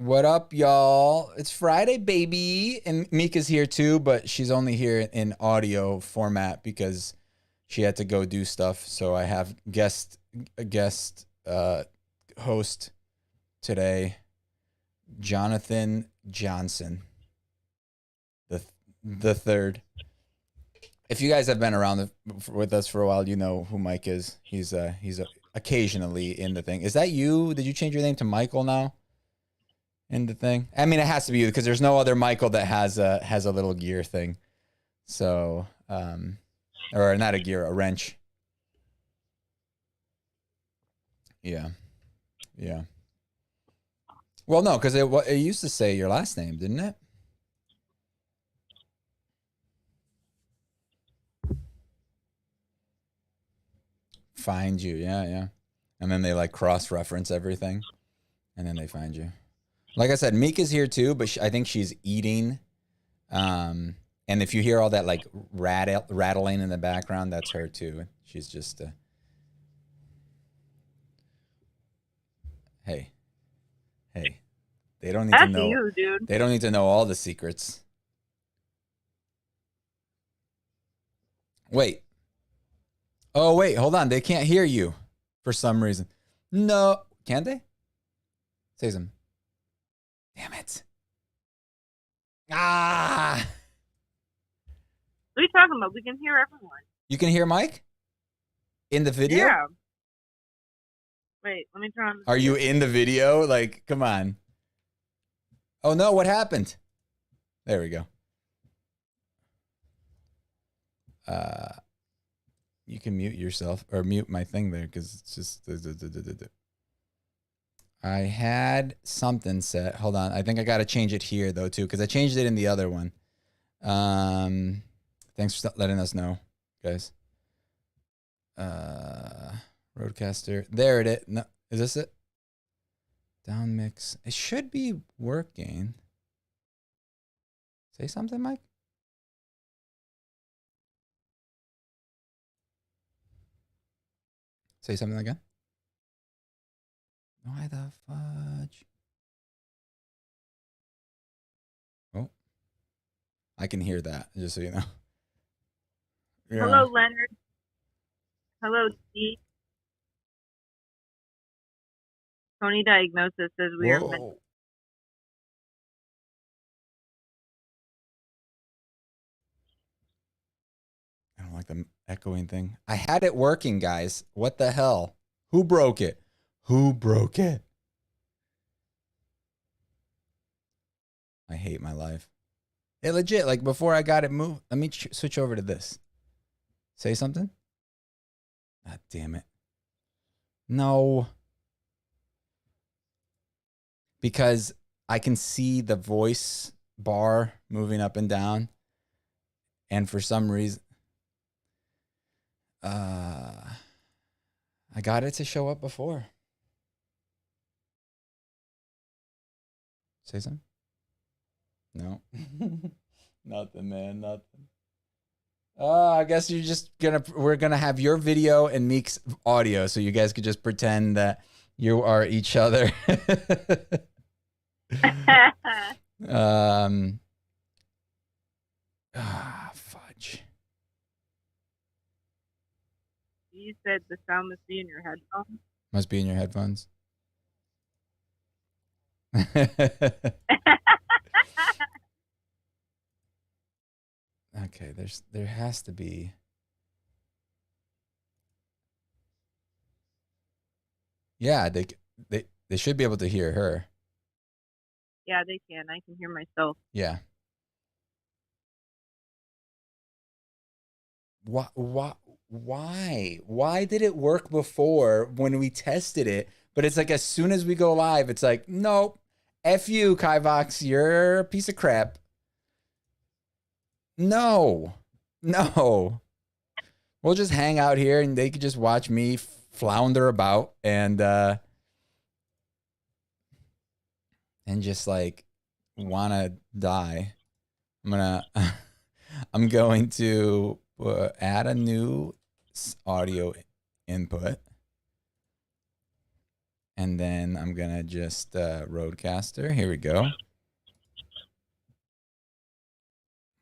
What up, y'all? It's Friday, baby. And Mika's here too, but she's only here in audio format because she had to go do stuff. So I have a guest host today, Jonathan Johnson, the third. If you guys have been around with us for a while, you know who Mike is. He's occasionally in the thing. Is that you? Did you change your name to Michael now? In the thing, I mean, it has to be you because there's no other Michael that has a little gear thing. So, or not a gear, a wrench. Yeah, yeah. Well, no, because it used to say your last name, didn't it? Find you, yeah. And then they like cross-reference everything, and then they find you. Like I said, Mika's here too, but I think she's eating. And if you hear all that like rattling in the background, that's her too. She's just hey. They don't need to know. You, dude. They don't need to know all the secrets. Wait. Oh, wait, hold on. They can't hear you for some reason. No, can they? Say something. Damn it. Ah. What are you talking about? We can hear everyone. You can hear Mike? In the video? Yeah. Wait, let me turn on the Are you in the video? Like, come on. Oh, no, what happened? There we go. You can mute yourself or mute my thing there because it's just. I had something set. Hold on. I think I got to change it here though too because I changed it in the other one. Thanks for letting us know, guys. Roadcaster. There it is. No, is this it? Down mix. It should be working. Say something, Mike. Say something again. Why the fudge? Oh, I can hear that, just so you know. Yeah. Hello, Leonard. Hello, Steve. Tony Diagnosis says we are meant. I don't like the echoing thing. I had it working, guys. What the hell? Who broke it? Who broke it? I hate my life. It legit, like before I got it moved. Let me switch over to this. Say something. God damn it. No. Because I can see the voice bar moving up and down. And for some reason, I got it to show up before. Say something. No. Nothing, man. Nothing. I guess we're gonna have your video and Meek's audio, so you guys could just pretend that you are each other. Fudge. You said the sound must be in your headphones. Must be in your headphones. Okay, there has to be. Yeah, they should be able to hear her. Yeah, they can. I can hear myself. Yeah. Why? Why did it work before when we tested it? But it's like as soon as we go live, it's like, nope. F you, Kivox. You're a piece of crap. No. We'll just hang out here and they could just watch me flounder about and just like wanna die. I'm going to add a new audio input And then I'm going to just Roadcaster. Here we go. I'm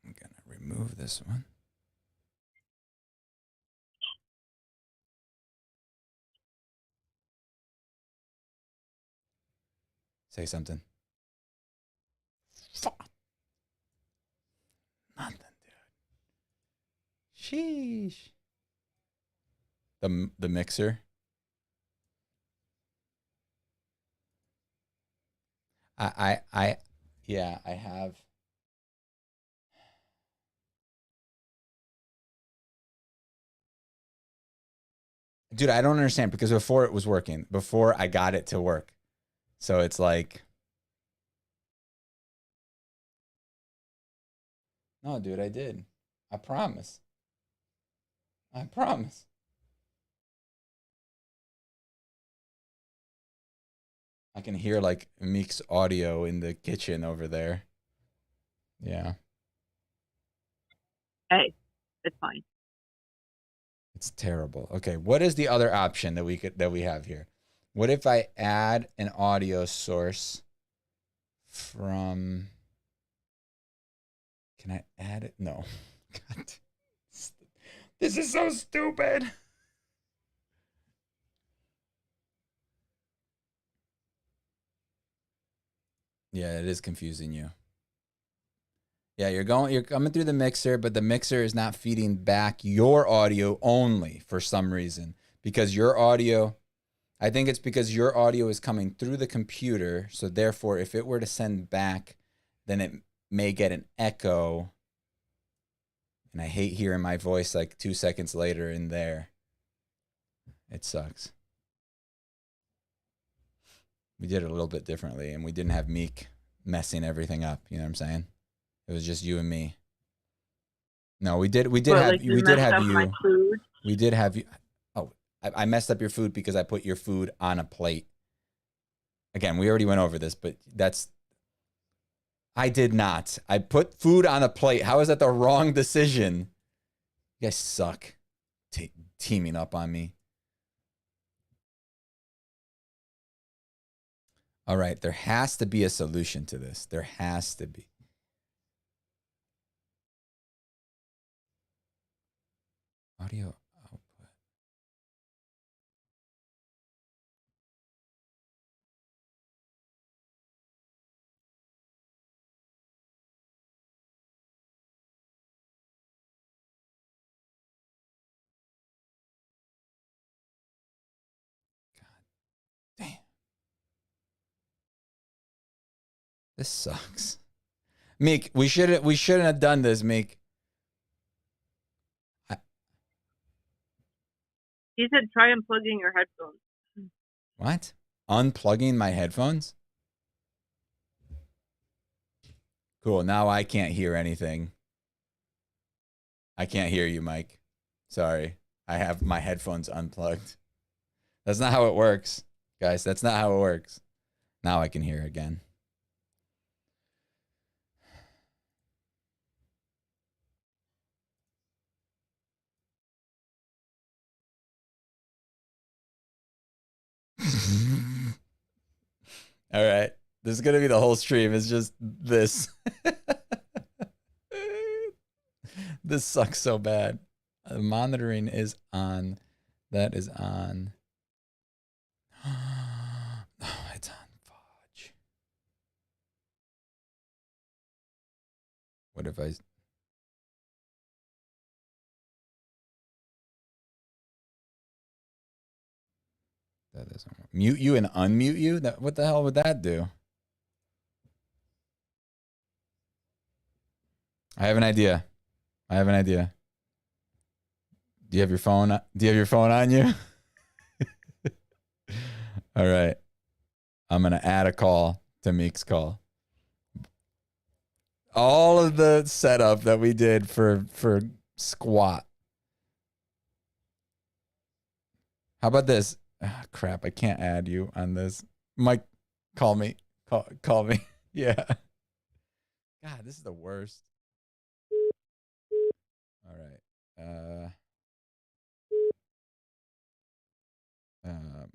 going to remove this one. Say something. Fuck. Nothing, dude. Sheesh. The mixer. Yeah, I have. Dude, I don't understand because before it was working, before I got it to work. So it's like, no, dude, I did. I promise. I promise. I can hear like Meek's audio in the kitchen over there. Yeah. Hey, it's fine. It's terrible. Okay, what is the other option that we have here? What if I add an audio source from? Can I add it? No. God. This is so stupid. Yeah, it is confusing you. Yeah, you're coming through the mixer, but the mixer is not feeding back your audio only for some reason. Because your audio, I think it's because your audio is coming through the computer. So therefore, if it were to send back, then it may get an echo. And I hate hearing my voice like 2 seconds later in there. It sucks. We did it a little bit differently, and we didn't have Meek messing everything up. You know what I'm saying? It was just you and me. No, we did Well, have like you we did messed have up you. my food. We did have you. Oh, I messed up your food because I put your food on a plate. Again, we already went over this, but I did not. I put food on a plate. How is that the wrong decision? You guys suck. Teaming up on me. All right, there has to be a solution to this. There has to be. Audio output. Damn. This sucks. Meek, we shouldn't have done this, Meek. He said try unplugging your headphones. What? Unplugging my headphones? Cool. Now I can't hear anything. I can't hear you, Mike. Sorry. I have my headphones unplugged. That's not how it works, guys. That's not how it works. Now I can hear again. All right. This is going to be the whole stream. It's just this. This sucks so bad. Monitoring is on. That is on. No, it's on Fudge. What if I... That doesn't work. Mute you and unmute you? What the hell would that do? I have an idea. I have an idea. Do you have your phone? Do you have your phone on you? All right. I'm going to add a call to Meek's call. All of the setup that we did for squat. How about this? Ah, crap, I can't add you on this. Mike, call me. Call me. Yeah. God, this is the worst. All right.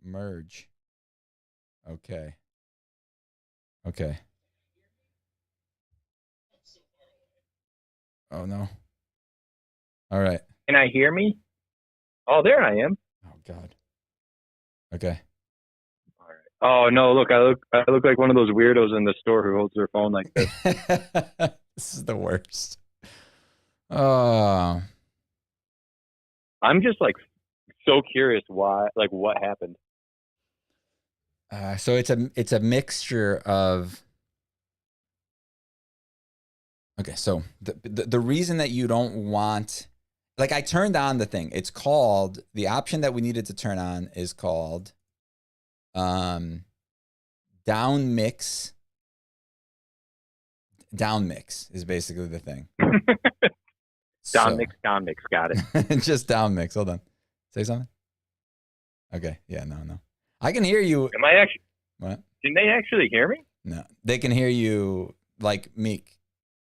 Merge. Okay. Okay. Oh no. All right. Can I hear me? Oh, there I am. Oh God. Okay. All right. Oh no, look, I look like one of those weirdos in the store who holds their phone like this. This is the worst. Oh. I'm just like so curious why, like what happened. So it's a mixture of. Okay, so the reason that you don't want, like, I turned on the thing. It's called, the option that we needed to turn on is called down mix. Down mix is basically the thing. Down mix, got it. Just down mix. Hold on. Say something. Okay. Yeah, no. I can hear you. Am I actually? What? Can they actually hear me? No. They can hear you like Meek.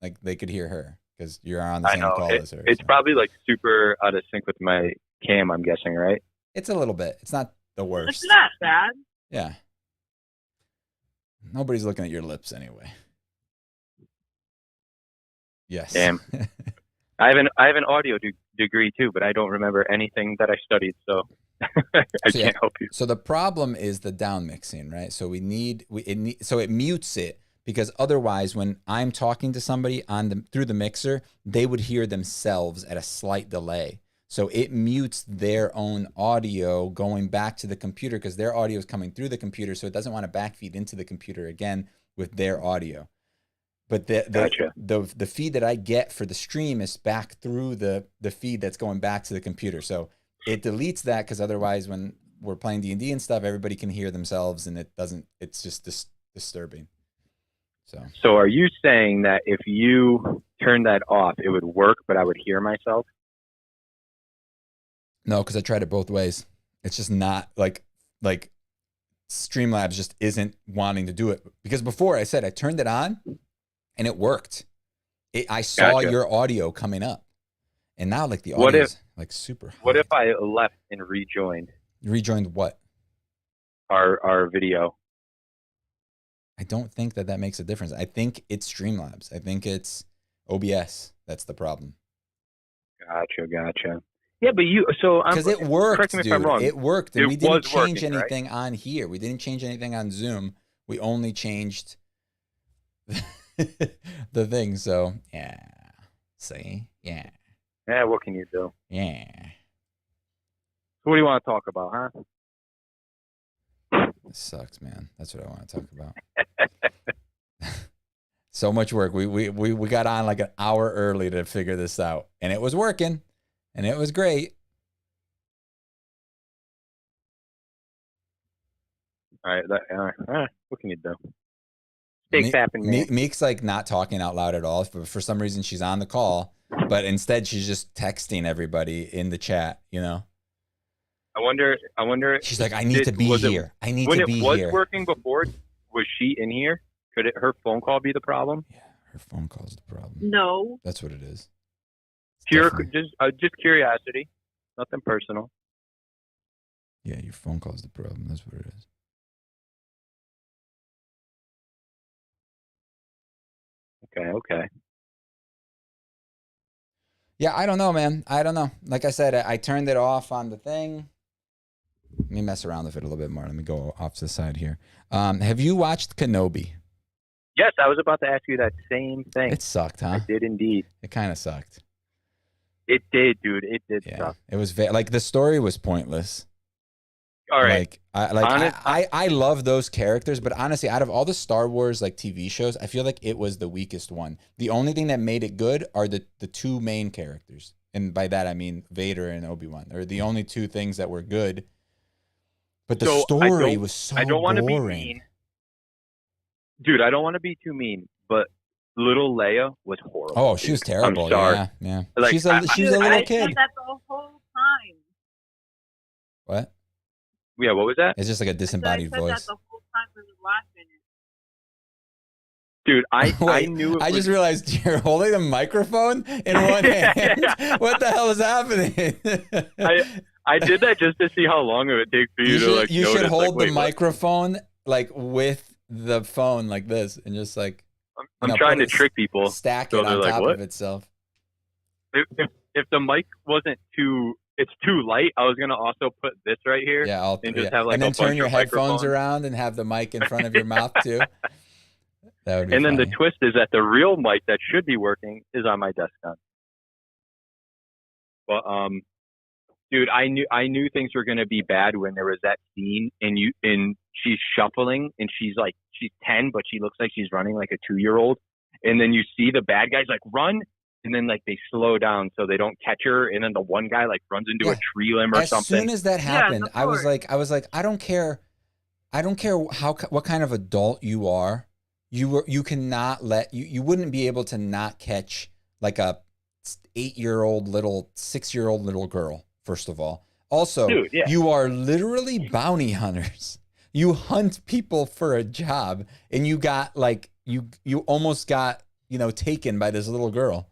Like they could hear her because you're on the same call as her. It's so. probably like super out of sync with my cam, I'm guessing, right? It's a little bit. It's not the worst. It's not bad. Yeah. Nobody's looking at your lips anyway. Yes. Damn. I have an audio degree too, but I don't remember anything that I studied, so I can't help you. So the problem is the down mixing, right? So so it mutes it, because otherwise when I'm talking to somebody through the mixer, they would hear themselves at a slight delay. So it mutes their own audio going back to the computer, because their audio is coming through the computer, so it doesn't want to backfeed into the computer again with their audio. But the feed that I get for the stream is back through the feed that's going back to the computer. So it deletes that, because otherwise when we're playing D&D and stuff, everybody can hear themselves, and it's just disturbing. So are you saying that if you turn that off, it would work, but I would hear myself? No, because I tried it both ways. It's just not like Streamlabs just isn't wanting to do it. Because before I said I turned it on and it worked. I saw your audio coming up, and now like the audio is like super high. What if I left and rejoined? Rejoined what? Our video. I don't think that makes a difference. I think it's Streamlabs. I think it's OBS. That's the problem. Gotcha. Yeah, but because it worked, correct me dude. If I'm wrong. It worked, and we didn't change working, anything on here. We didn't change anything on Zoom. We only changed the thing. So yeah, see, yeah. Yeah, what can you do? Yeah. So what do you want to talk about, huh? This sucks, man. That's what I want to talk about. So much work. We got on like an hour early to figure this out, and it was working, and it was great. All right. What can you do? Stay tapping me. Meek's like not talking out loud at all. For some reason, she's on the call, but instead she's just texting everybody in the chat. You know. I wonder. She's like, I need to be here. I need to be here. When it was working before, was she in here? Could her phone call be the problem? Yeah, her phone call's the problem. No. That's what it is. Just curiosity. Nothing personal. Yeah, your phone call's the problem. That's what it is. Okay. Yeah, I don't know, man. I don't know. Like I said, I turned it off on the thing. Let me mess around with it a little bit more. Let me go off to the side here. Have you watched Kenobi? Yes, I was about to ask you that same thing. It sucked, huh? It did indeed. It kind of sucked. It did, dude. It did suck. It was like the story was pointless. All right. I love those characters, but honestly, out of all the Star Wars like TV shows, I feel like it was the weakest one. The only thing that made it good are the two main characters, and by that I mean Vader and Obi-Wan. They're the only two things that were good. But the story was so boring. I don't want to be mean. Dude, I don't want to be too mean, but little Leia was horrible. Oh, she was terrible. I'm sorry. Yeah. Like, she's a little kid. I said that the whole time. What? Yeah, what was that? It's just like a disembodied voice. I said that the whole time we were watching it. Dude, I knew it I just realized you're holding the microphone in one hand. What the hell is happening? I did that just to see how long it would take for you to like. You should hold the microphone like with the phone like this and just like I'm trying to trick people. Stack so it on like, top what? of itself. If the mic wasn't it's too light, I was gonna also put this right here. Yeah, and just have like and then a turn bunch your of headphones microphones. around and have the mic in front of your mouth too. That would be And then funny. the twist is that the real mic that should be working is on my desktop. But dude, I knew things were gonna be bad when there was that scene and she's shuffling and she's 10, but she looks like she's running like a 2-year-old. And then you see the bad guys like run, and then like they slow down so they don't catch her, and then the one guy like runs into a tree limb or something. As soon as that happened, I was like, I don't care what kind of adult you are. You cannot you wouldn't be able to not catch like a 8-year-old little 6-year-old little girl. First of all, also, dude, yeah. You are literally bounty hunters. You hunt people for a job, and you got like you almost got taken by this little girl.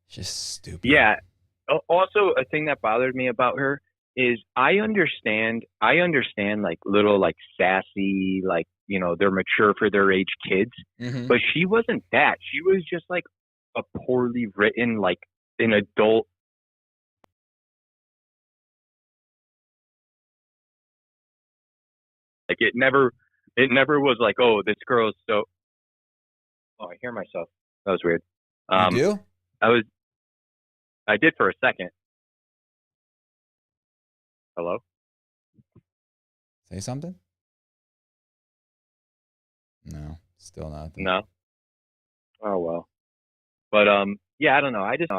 Just stupid. Yeah. Also, a thing that bothered me about her is I understand like little like sassy, like they're mature for their age kids, but she wasn't that. She was just like a poorly written like an adult. Like it never was like, oh, this girl's so. Oh, I hear myself. That was weird. You do? I did for a second. Hello? Say something? No, still not. No. Oh well. But yeah, I don't know. I just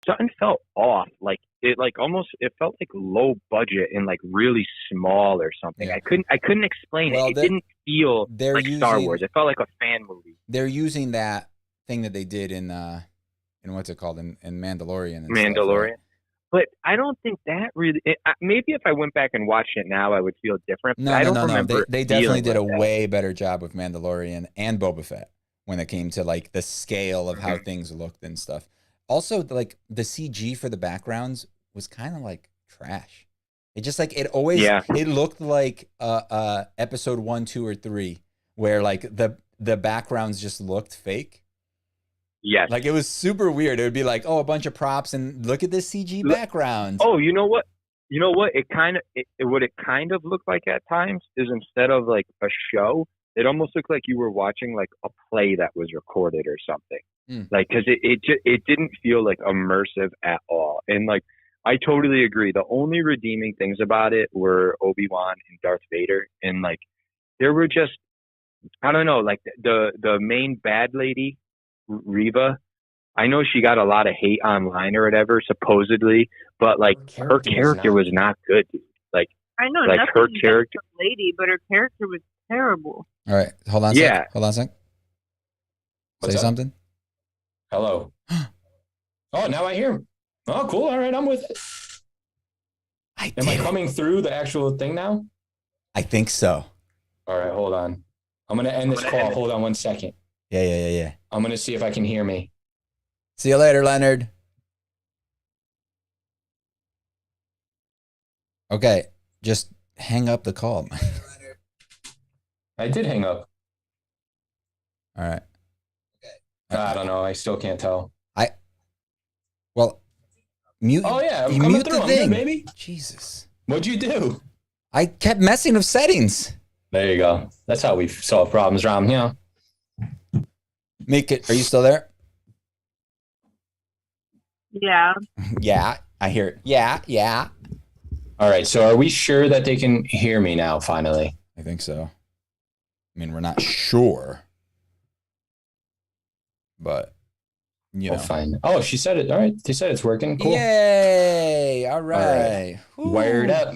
something felt off. Like it felt like low budget and like really small or something. Yeah. I couldn't explain it. It didn't feel like Star Wars. It felt like a fan movie. They're using that thing that they did in what's it called in Mandalorian. And Mandalorian. Stuff, right? But I don't think that really. Maybe if I went back and watched it now, I would feel different. No, I don't remember. They definitely did a way better job with Mandalorian and Boba Fett when it came to like the scale of how things looked and stuff. Also, like the CG for the backgrounds was kind of like trash. It just like it looked like episode 1, 2, or 3, where like the backgrounds just looked fake. Yes. Like it was super weird. It would be like, oh, a bunch of props and look at this CG background. Oh, you know what? What it kind of looked like at times is instead of like a show, it almost looked like you were watching like a play that was recorded or something. Like, cause it didn't feel like immersive at all. And like, I totally agree. The only redeeming things about it were Obi-Wan and Darth Vader. And like, there were just, I don't know, like the main bad lady, Reva, I know she got a lot of hate online or whatever, supposedly, but like her character was not good, dude. Like, I know, like her character, lady, but her character was terrible. All right, hold on. Hold on a sec. Say something. Hello. Oh, now I hear him. Oh, cool. All right, I'm with it. Am I coming through the actual thing now? I think so. All right, hold on. I'm gonna end this call. Hold on 1 second. Yeah. I'm gonna see if I can hear me. See you later, Leonard. Okay, just hang up the call. I did hang up. All right. I don't know. I still can't tell. Mute. Oh yeah, I'm you coming mute through. the thing, I'm good, baby. Jesus. What'd you do? I kept messing with settings. There you go. That's how we solve problems, Ram. Yeah. Make it. Are you still there? Yeah. Yeah, I hear it. Yeah. All right. So are we sure that they can hear me now? Finally. I think so. I mean, we're not sure, but you know. Fine. Oh, she said it. All right. She said it's working. Cool. Yay! All right. Wired up.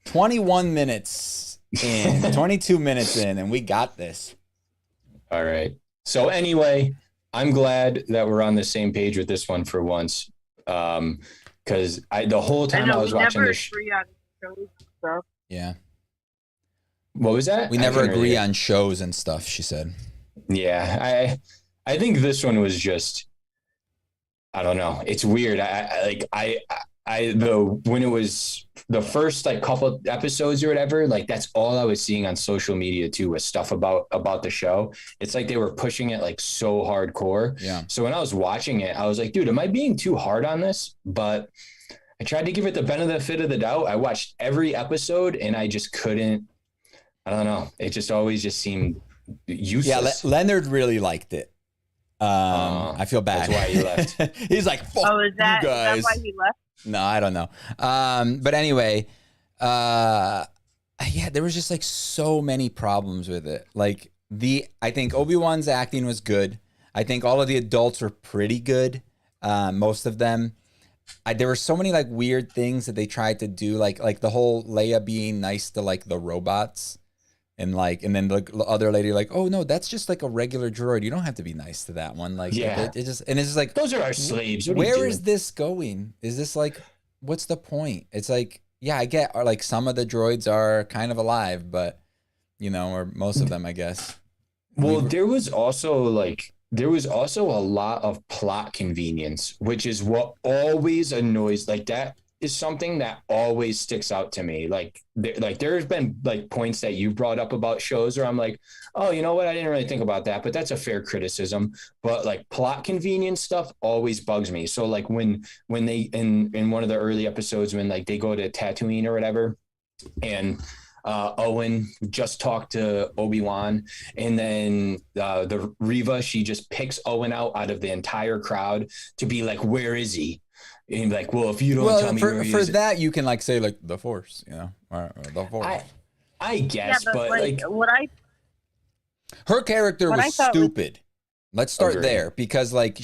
21 minutes in, 22 minutes in, and we got this. All right. So anyway, I'm glad that we're on the same page with this one for once. Because the whole time I was watching this. Yeah. What was that? We never agree on shows and stuff, she said. Yeah. I think this one was just, I don't know. It's weird. I when it was the first like couple episodes or whatever, like that's all I was seeing on social media too, was stuff about the show. It's like they were pushing it like so hardcore. Yeah. So when I was watching it, I was like, dude, am I being too hard on this? But I tried to give it the benefit of the doubt. I watched every episode and I just couldn't. I don't know. It just always just seemed useless. Yeah, Leonard really liked it. I feel bad. That's why he left. He's like, fuck is that you guys. why he left? No, I don't know. But anyway, yeah, there was just like so many problems with it. Like I think Obi-Wan's acting was good. I think all of the adults were pretty good. Most of them. There were so many like weird things that they tried to do, like the whole Leia being nice to like the robots. And then the other lady like, oh no, that's just like a regular droid. You don't have to be nice to that one. Like, yeah, it's just like, those are our slaves. Where is this going? Is this like, what's the point? It's like, yeah, I get like some of the droids are kind of alive, but or most of them, I guess. Well, there was also a lot of plot convenience, which is what always annoys. Like that is something that always sticks out to me. Like there's been like points that you brought up about shows where I'm like, oh, you know what? I didn't really think about that, but that's a fair criticism. But like plot convenience stuff always bugs me. So like when they in one of the early episodes, when like they go to Tatooine or whatever, and Owen just talked to Obi-Wan, and then the Reva, she just picks Owen out of the entire crowd to be like, where is he? And like, well, if you don't tell me where he is, for that you can like say like the Force, or the Force. I guess, yeah, but like her character was stupid. Let's start there, because like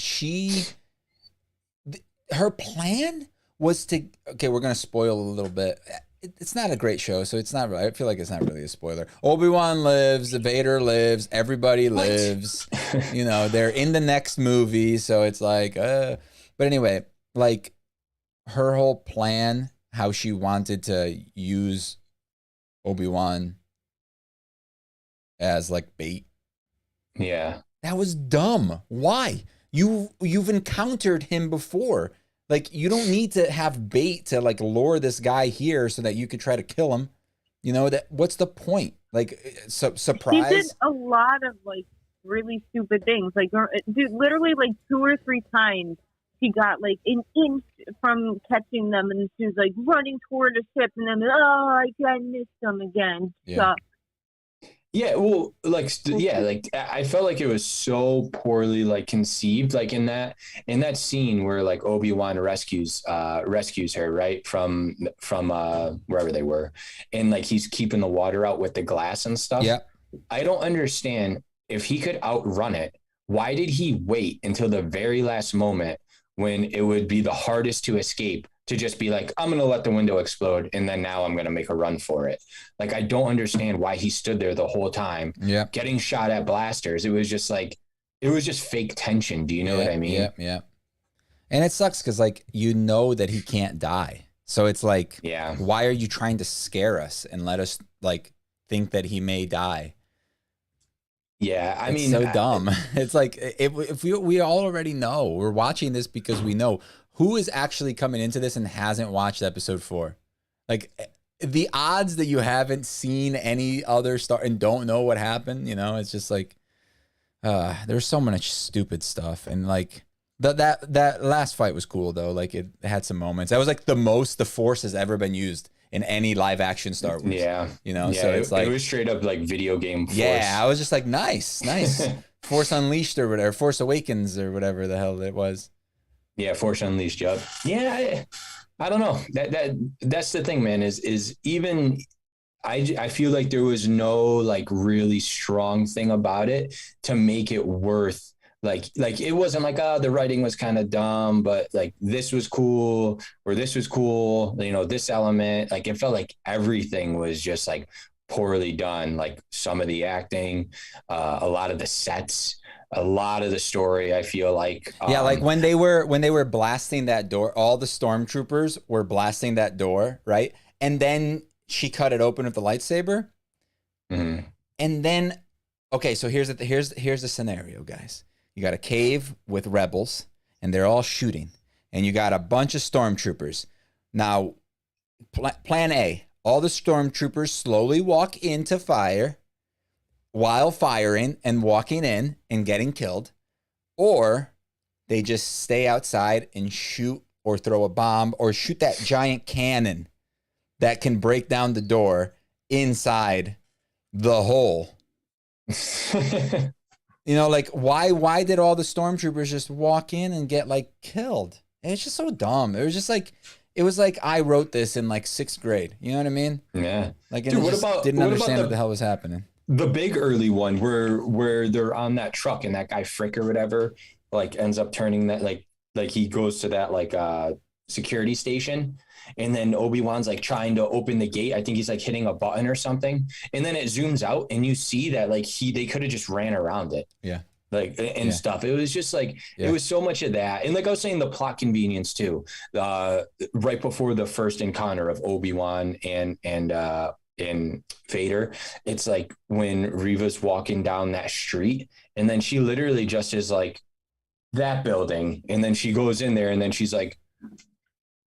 her plan was to. Okay, we're gonna spoil a little bit. It's not a great show, so it's not. I feel like it's not really a spoiler. Obi-Wan lives, Vader lives, everybody lives. They're in the next movie, so it's like. But anyway, like her whole plan, how she wanted to use Obi-Wan as like bait. Yeah, that was dumb. Why? You've encountered him before. Like, you don't need to have bait to like lure this guy here so that you could try to kill him. What's the point? Like, surprise. He did a lot of like really stupid things. Like, dude, literally like 2 or 3 times he got like an inch from catching them, and she was like running toward a ship, and then I missed them again. Yeah. Yeah, well, like I felt like it was so poorly like conceived, like in that scene where like Obi-Wan rescues her, right, from wherever they were, and like he's keeping the water out with the glass and stuff. Yeah, I don't understand, if he could outrun it, why did he wait until the very last moment when it would be the hardest to escape to just be like, I'm going to let the window explode, and then now I'm going to make a run for it? Like, I don't understand why he stood there the whole time, getting shot at blasters. It was just fake tension. Do you know what I mean? Yeah. And it sucks because like, that he can't die. So it's like, why are you trying to scare us and let us like think that he may die? Yeah, I mean, so dumb. It's like, if we all already know, we're watching this because we know who is actually coming into this and hasn't watched episode 4. Like, the odds that you haven't seen any other star and don't know what happened, it's just like, there's so much stupid stuff. And like that last fight was cool though. Like, it had some moments. That was like the most the Force has ever been used in any live action Star Wars. Yeah. So it's like, it was straight up like video game Force. Yeah, I was just like, nice. Force Unleashed or whatever, Force Awakens or whatever the hell it was. Yeah, Force Unleashed, yup. Yeah, I don't know. That's the thing, man, is even I feel like there was no like really strong thing about it to make it worth like it wasn't like, the writing was kind of dumb, but like this was cool or this was cool, this element. Like, it felt like everything was just like poorly done. Like, some of the acting, a lot of the sets, a lot of the story, I feel like. Like when they were blasting that door, all the stormtroopers were blasting that door, right? And then she cut it open with the lightsaber. Mm-hmm. And then, okay, so here's the scenario, guys. You got a cave with rebels, and they're all shooting, and you got a bunch of stormtroopers. Now, plan A, all the stormtroopers slowly walk into fire while firing and walking in and getting killed, or they just stay outside and shoot or throw a bomb or shoot that giant cannon that can break down the door inside the hole. You know, like why did all the stormtroopers just walk in and get like killed? And it's just so dumb. It was like I wrote this in like 6th grade. You know what I mean? Yeah. Like, didn't understand what the hell was happening. The big early one where they're on that truck and that guy Frick or whatever like ends up turning that like he goes to that like security station, and then Obi-Wan's like trying to open the gate. I think he's like hitting a button or something, and then it zooms out and you see that like they could have just ran around it. Yeah. Like and stuff. It was just like it was so much of that. And like I was saying, the plot convenience too. Right before the first encounter of Obi-Wan and Vader, it's like when Reva's walking down that street, and then she literally just is like that building, and then she goes in there, and then she's like,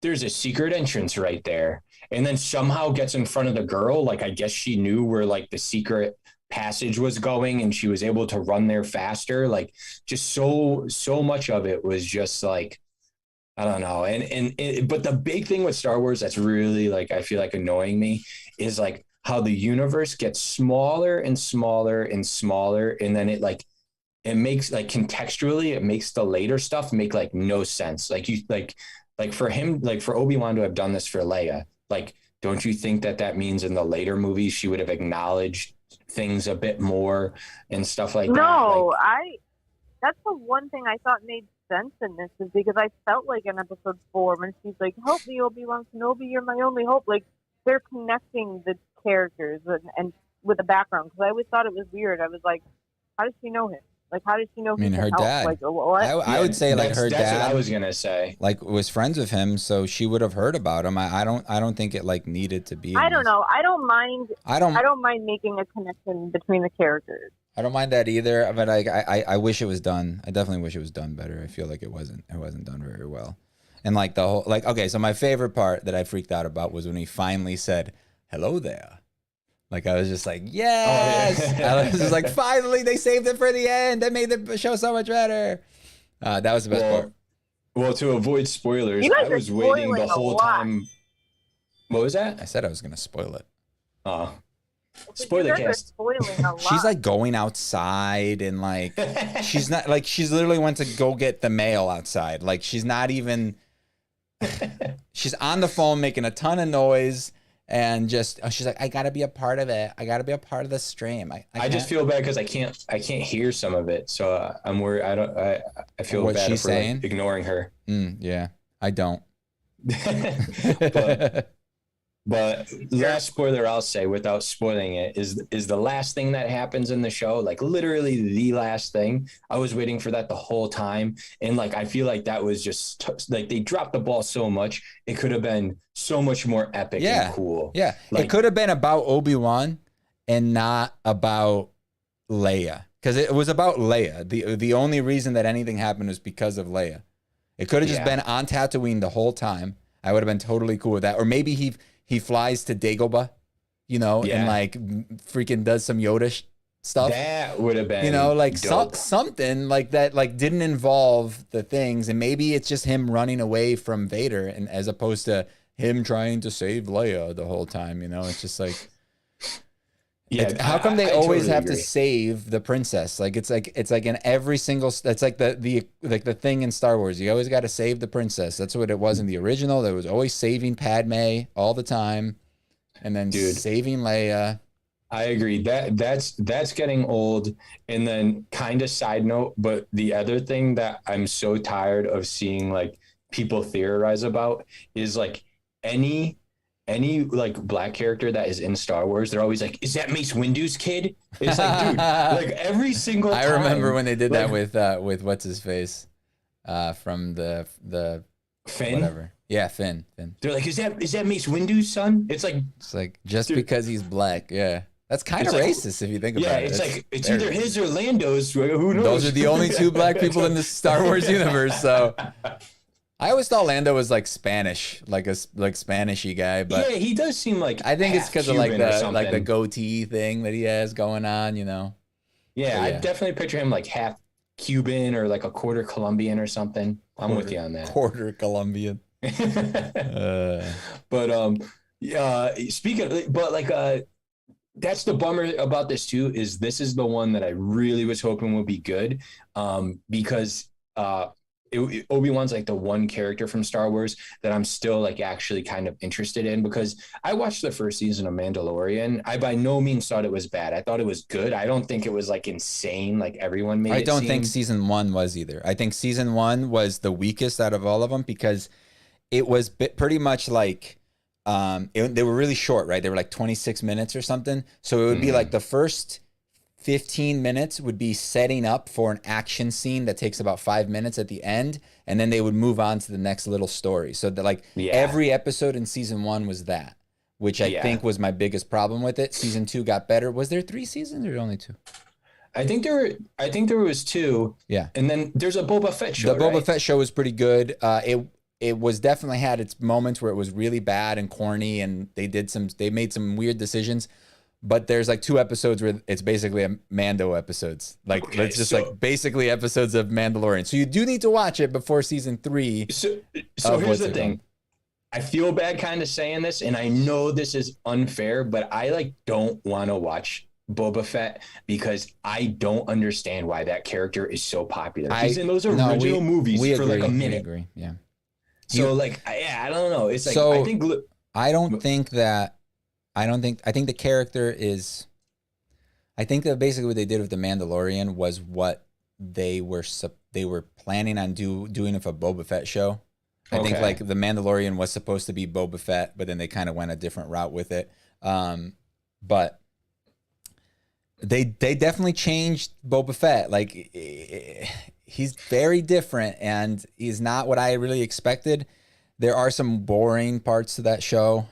there's a secret entrance right there, and then somehow gets in front of the girl. Like I guess she knew where like the secret passage was going, and she was able to run there faster. Like just so much of it was just like, I don't know. But the big thing with Star Wars that's really like I feel like annoying me is like how the universe gets smaller and smaller and smaller, and then it makes like contextually it makes the later stuff make like no sense. Like you like for him, like for Obi-Wan to have done this for Leia, like don't you think that means in the later movies she would have acknowledged things a bit more and stuff like that? No, that's the one thing I thought made sense in this, is because I felt like in episode 4 when she's like, help me, Obi-Wan Kenobi, you're my only hope. Like they're connecting the characters and with the background, because I always thought it was weird. I was like, how does she know him? Like, how does she know? I mean, her help? dad. Like, what? I would say like her dad. That's what I was gonna say. Like was friends with him, so she would have heard about him. I don't think it like needed to be. I don't know. I don't mind. I don't mind making a connection between the characters. I don't mind that either, but I wish it was done. I definitely wish it was done better. I feel like it wasn't done very well. And like the whole okay, so my favorite part that I freaked out about was when he finally said, "Hello there." Like I was just like, yes. Oh, yeah. I was just like, finally they saved it for the end. That made the show so much better. That was the best part. Well, to avoid spoilers, I was waiting the whole time. What was that? I said I was gonna spoil it. Spoiler cast. She's like going outside and like she's not like she's literally went to go get the mail outside. Like she's not even. She's on the phone making a ton of noise. And just she's like, I gotta be a part of it. I gotta be a part of the stream. I just feel bad because I can't hear some of it, so I'm worried. I feel what bad she's for like, ignoring her. Yeah, I don't. But last spoiler I'll say without spoiling it is the last thing that happens in the show, like literally the last thing. I was waiting for that the whole time, and like I feel like that was just like they dropped the ball so much. It could have been so much more epic and cool. Yeah, like, it could have been about Obi-Wan and not about Leia, because it was about Leia. The only reason that anything happened was because of Leia. It could have just been on Tatooine the whole time. I would have been totally cool with that. Or maybe he flies to Dagobah, you know, and like freaking does some Yoda stuff. That would have been, you know, like something like that, like didn't involve the things. And maybe it's just him running away from Vader, and as opposed to him trying to save Leia the whole time, you know, it's just like, how come they always totally have to save the princess? Like it's like in every single. That's like the thing in Star Wars. You always got to save the princess. That's what it was in the original. There was always saving Padme all the time, and then saving Leia. I agree. That's getting old. And then kind of side note, but the other thing that I'm so tired of seeing like people theorize about is like any like black character that is in Star Wars, they're always like, is that Mace Windu's kid? It's like, dude, like every single time. I remember when they did that with what's his face from the Finn? Whatever. Yeah, Finn. They're like, is that Mace Windu's son? It's like just because he's black. Yeah. That's kind of racist if you think about it. Yeah, it's either his or Lando's. Who knows? Those are the only two black people in the Star Wars universe, so I always thought Lando was like Spanish, like Spanishy guy, but yeah, he does seem like I think it's because of like the the goatee thing that he has going on, you know. Yeah, I definitely picture him like half Cuban or like a quarter Colombian or something. I'm with you on that. Quarter Colombian. But speaking of, but like that's the bummer about this too, is this is the one that I really was hoping would be good. Because Obi-Wan's like the one character from Star Wars that I'm still like actually kind of interested in, because I watched the first season of Mandalorian. I by no means thought it was bad. I thought it was good. I don't think it was like insane like everyone made it. I don't think season 1 was either. I think season 1 was the weakest out of all of them, because it was pretty much like they were really short, right? They were like 26 minutes or something. So it would be like the first 15 minutes would be setting up for an action scene that takes about 5 minutes at the end, and then they would move on to the next little story. So that like every episode in season 1 was that, which I think was my biggest problem with it. Season 2 got better. Was there 3 seasons or only 2? I think there was 2. Yeah. And then there's a Boba Fett show. The Boba Fett show was pretty good. It was definitely had its moments where it was really bad and corny, and they made some weird decisions. But there's like 2 episodes where it's basically a Mando episodes. Like it's just like basically episodes of Mandalorian. So you do need to watch it before season 3. So here's the thing. I feel bad kind of saying this, and I know this is unfair, but I like don't want to watch Boba Fett because I don't understand why that character is so popular. He's in those original movies for like a minute. We agree. Yeah. So like, I don't know. It's like, so I think the character is, I think that basically what they did with the Mandalorian was what they were planning on doing with a Boba Fett show. I think like the Mandalorian was supposed to be Boba Fett, but then they kind of went a different route with it. But they definitely changed Boba Fett. Like he's very different, and he's not what I really expected. There are some boring parts to that show.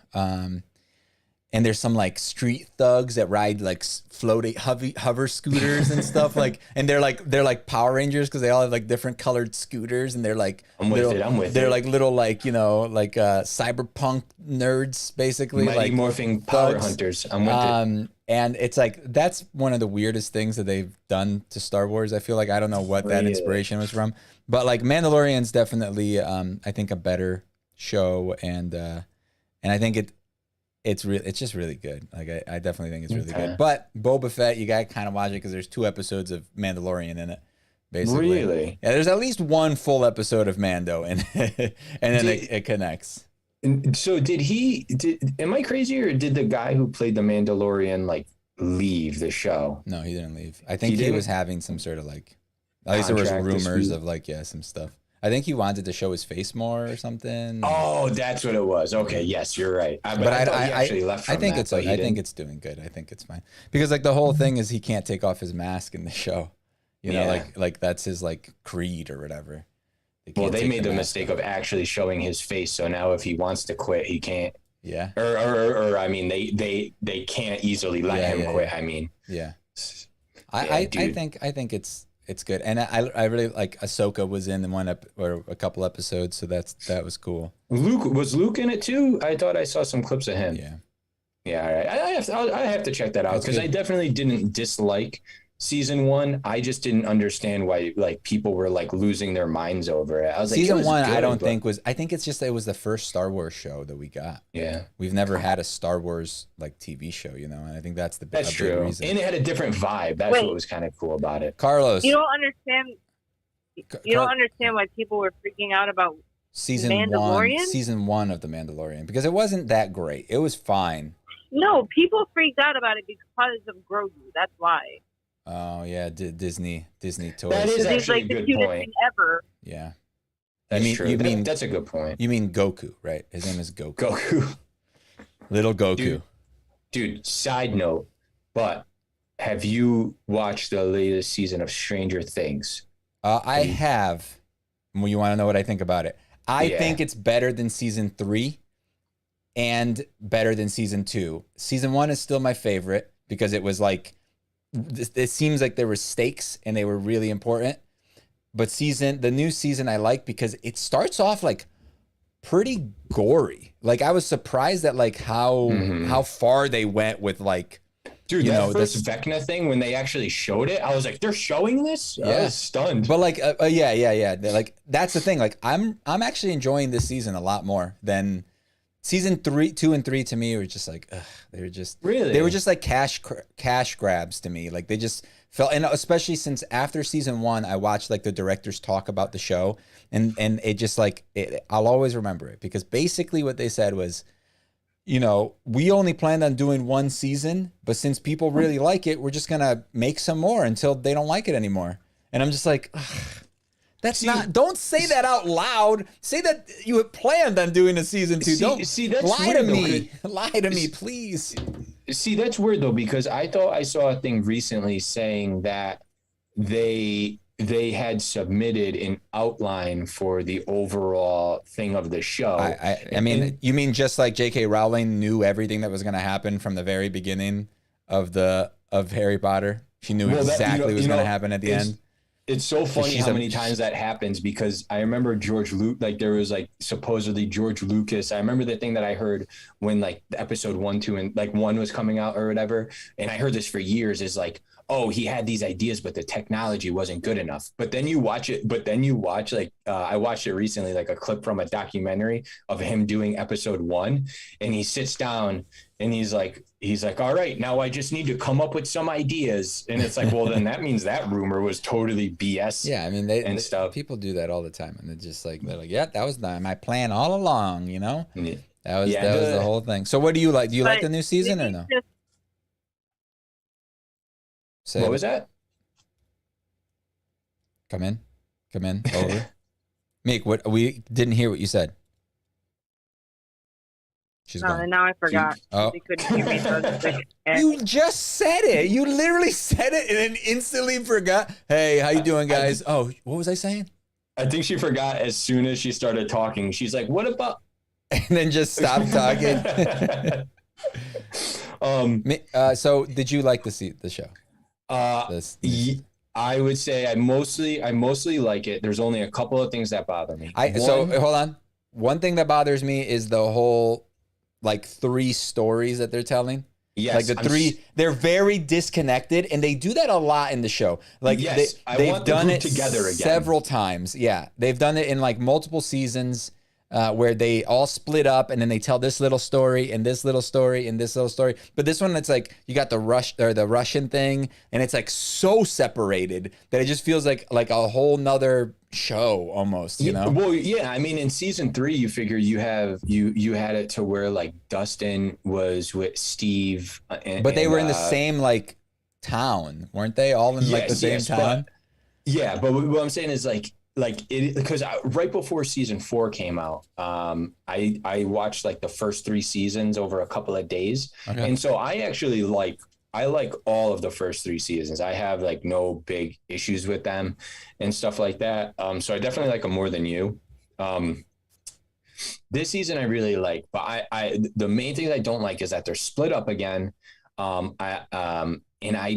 And there's some like street thugs that ride like floating hover scooters and stuff, like, and they're like Power Rangers because they all have like different colored scooters, and they're like I'm with it. They're like little like like cyberpunk nerds basically, Mighty like morphing power hunters. I'm with it. And it's like that's one of the weirdest things that they've done to Star Wars. I feel like I don't know what that inspiration was from, but like Mandalorian's definitely I think a better show, and I think it's just really good. Like I definitely think it's really good. But Boba Fett, you gotta kind of watch it because there's 2 episodes of Mandalorian in it. Basically, really? Yeah, there's at least 1 full episode of Mando, and and then it connects. So am I crazy, or did the guy who played the Mandalorian like leave the show? No, he didn't leave. I think he was having some sort of like, at least there was rumors of like some stuff. I think he wanted to show his face more or something. Oh, that's what it was. Okay, yes, you're right. I think it's doing good. I think it's fine because like the whole thing is he can't take off his mask in the show. You know, like that's his like creed or whatever. They made the mistake of actually showing his face, so now if he wants to quit, he can't. Yeah. Or I mean, they can't easily let him quit. I mean, I think it's good, and I really like Ahsoka was in or a couple episodes, so that was cool. Was Luke in it too? I thought I saw some clips of him. Yeah. All right. I have to check that out because I definitely didn't dislike season 1. I just didn't understand why like people were like losing their minds over it. I was season like, 1, I think it's just it was the first Star Wars show that we got. Yeah, we've never had a Star Wars like TV show, you know, and I think that's that's true. Big reason. And it had a different vibe. That's what was kind of cool about it. Carlos, you don't understand. You don't understand why people were freaking out about season Mandalorian? 1. Season 1 of the Mandalorian, because it wasn't that great. It was fine. No, people freaked out about it because of Grogu. That's why. Oh yeah, Disney toys. That is actually a good point. Thing ever. Yeah, that's true. That's a good point. You mean Goku, right? His name is Goku. Goku, little Goku. Dude. Side note, but have you watched the latest season of Stranger Things? I have. Well, you want to know what I think about it? I think it's better than season 3, and better than season 2. Season 1 is still my favorite because it was like. It seems like there were stakes and they were really important, but the new season I like because it starts off like pretty gory. Like I was surprised at like how far they went with like, dude, that first Vecna thing when they actually showed it, I was like, they're showing this? I was stunned. But like, yeah. Like that's the thing. Like I'm actually enjoying this season a lot more than season 2 and 3 to me were just like, ugh, they were just like cash grabs to me. Like they just felt, and especially since after season 1, I watched like the directors talk about the show, and it just like I'll always remember it because basically what they said was, you know, we only planned on doing 1 season, but since people really like it, we're just gonna make some more until they don't like it anymore. And I'm just like, ugh. Don't say that out loud. Say that you had planned on doing a season 2. That's lie to me. Lie to me, please. See, that's weird though, because I thought I saw a thing recently saying that they had submitted an outline for the overall thing of the show. I mean, you mean just like J.K. Rowling knew everything that was going to happen from the very beginning of Harry Potter? She knew exactly what was going to happen at the end. It's so funny how many times that happens, because I remember there was like supposedly George Lucas. I remember the thing that I heard when like episode 1, 2, and like 1 was coming out or whatever. And I heard this for years is like, oh, he had these ideas, but the technology wasn't good enough. But then you watch like, I watched it recently, like a clip from a documentary of him doing episode 1, and he sits down and he's like, all right, now I just need to come up with some ideas. And it's like, well, then that means that rumor was totally BS. Yeah. I mean, stuff. People do that all the time. And they're like, yeah, that was my plan all along, you know? Yeah. That was the whole thing. So what do you like? Do you like the new season or no? What was that? Come in. Over. Meek, we didn't hear what you said. She's gone. Now I forgot. They couldn't hear me, so you just said it. You literally said it and then instantly forgot. Hey, how you doing, guys? What was I saying? I think she forgot as soon as she started talking. She's like, what about? And then just stopped talking. So did you like the show? I would say I mostly like it. There's only a couple of things that bother me. So hold on. One thing that bothers me is the whole like 3 stories that they're telling. Yes, like they're very disconnected, and they do that a lot in the show. Like they've done it together again several times. Yeah, they've done it in like multiple seasons. Where they all split up and then they tell this little story and this little story and this little story. But this one, it's like you got the Russian thing, and it's like so separated that it just feels like a whole nother show almost, you know? Well, yeah. I mean, in season 3, you figure you had it to where like Dustin was with Steve, but they were in the same like town, weren't they? All in like the same town. But what I'm saying is like it, because right before season 4 came out, I watched like the first 3 seasons over a couple of days. Okay. And so I actually like all of the first 3 seasons. I have like no big issues with them and stuff like that. So I definitely like them more than you. This season I really like, but the main thing I don't like is that they're split up again. And I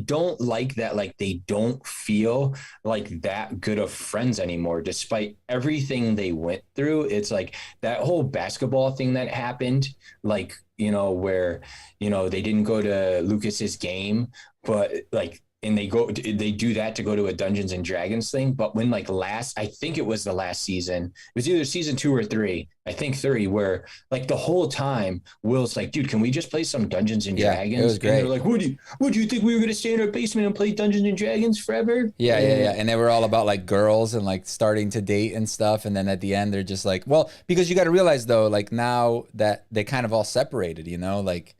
don't like that, like they don't feel like that good of friends anymore, despite everything they went through. It's like that whole basketball thing that happened, like, you know, where, you know, they didn't go to Lucas's game, but like, and they do that to go to a Dungeons and Dragons thing. But when like I think it was the last season, it was either season 2 or 3, I think 3, where like the whole time Will's like, dude, can we just play some Dungeons and Dragons? It was great. And they're like, what do you think we were going to stay in our basement and play Dungeons and Dragons forever? Yeah. And they were all about like girls and like starting to date and stuff. And then at the end, they're just like, well, because you got to realize though, like now that they kind of all separated, you know, like,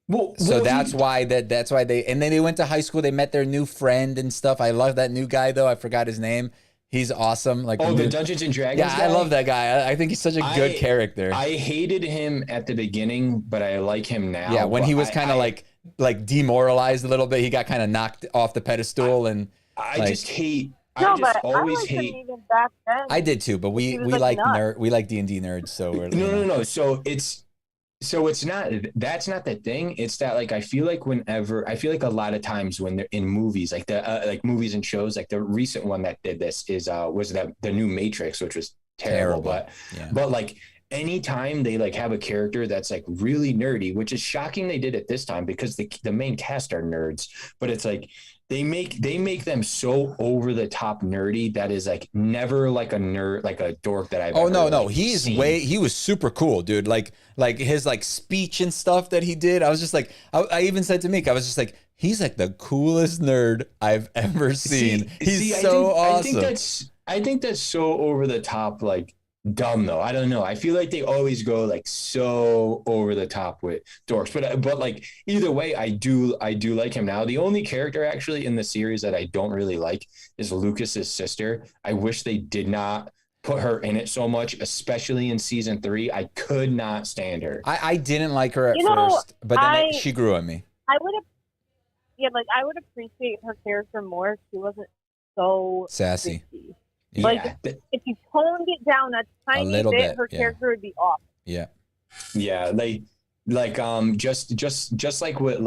that's why they, and then they went to high school. They met their new friend and stuff. I love that new guy though. I forgot his name. He's awesome. Like the Dungeons and Dragons. Yeah, guy? I love that guy. I think he's such a good character. I hated him at the beginning, but I like him now. Yeah, when he was kind of like demoralized a little bit, he got kind of knocked off the pedestal, and I just hate. No, but I liked him even back then. I did too, but we like D&D nerds, so we're no. So So that's not the thing. It's that like I feel like a lot of times when they're in movies, like like movies and shows, like the recent one that did this was that the new Matrix, which was terrible. But like anytime they like have a character that's like really nerdy, which is shocking they did it this time because the main cast are nerds, but it's like they make them so over the top nerdy that is like never like a nerd, like a dork that I've ever, no like, he's seen. he was super cool, dude. Like his like speech and stuff that he did, I was just like, I even said to Meek, I was just like, he's like the coolest nerd I've ever seen. He's so awesome. I think that's so over the top, like dumb though. I don't know. I feel like they always go like so over the top with dorks, but like either way, I do like him now. The only character actually in the series that I don't really like is Lucas's sister. I wish they did not put her in it so much, especially in season 3. I could not stand her. I didn't like her at first, but then she grew on me. I would appreciate her character more if she wasn't so sassy. risky. Yeah. Like if you toned it down a tiny bit, her character would be off. Yeah. Yeah, just like with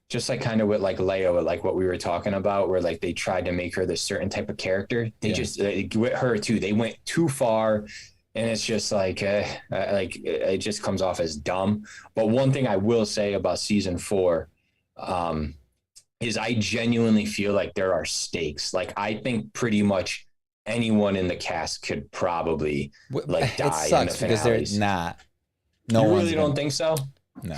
just like kind of with like Leia, like what we were talking about, where like they tried to make her this certain type of character. They just with her too. They went too far, and it's just like it just comes off as dumb. But one thing I will say about season 4, is I genuinely feel like there are stakes. Like I think pretty much anyone in the cast could probably like die. It sucks because they're not. No, you really don't think so? No,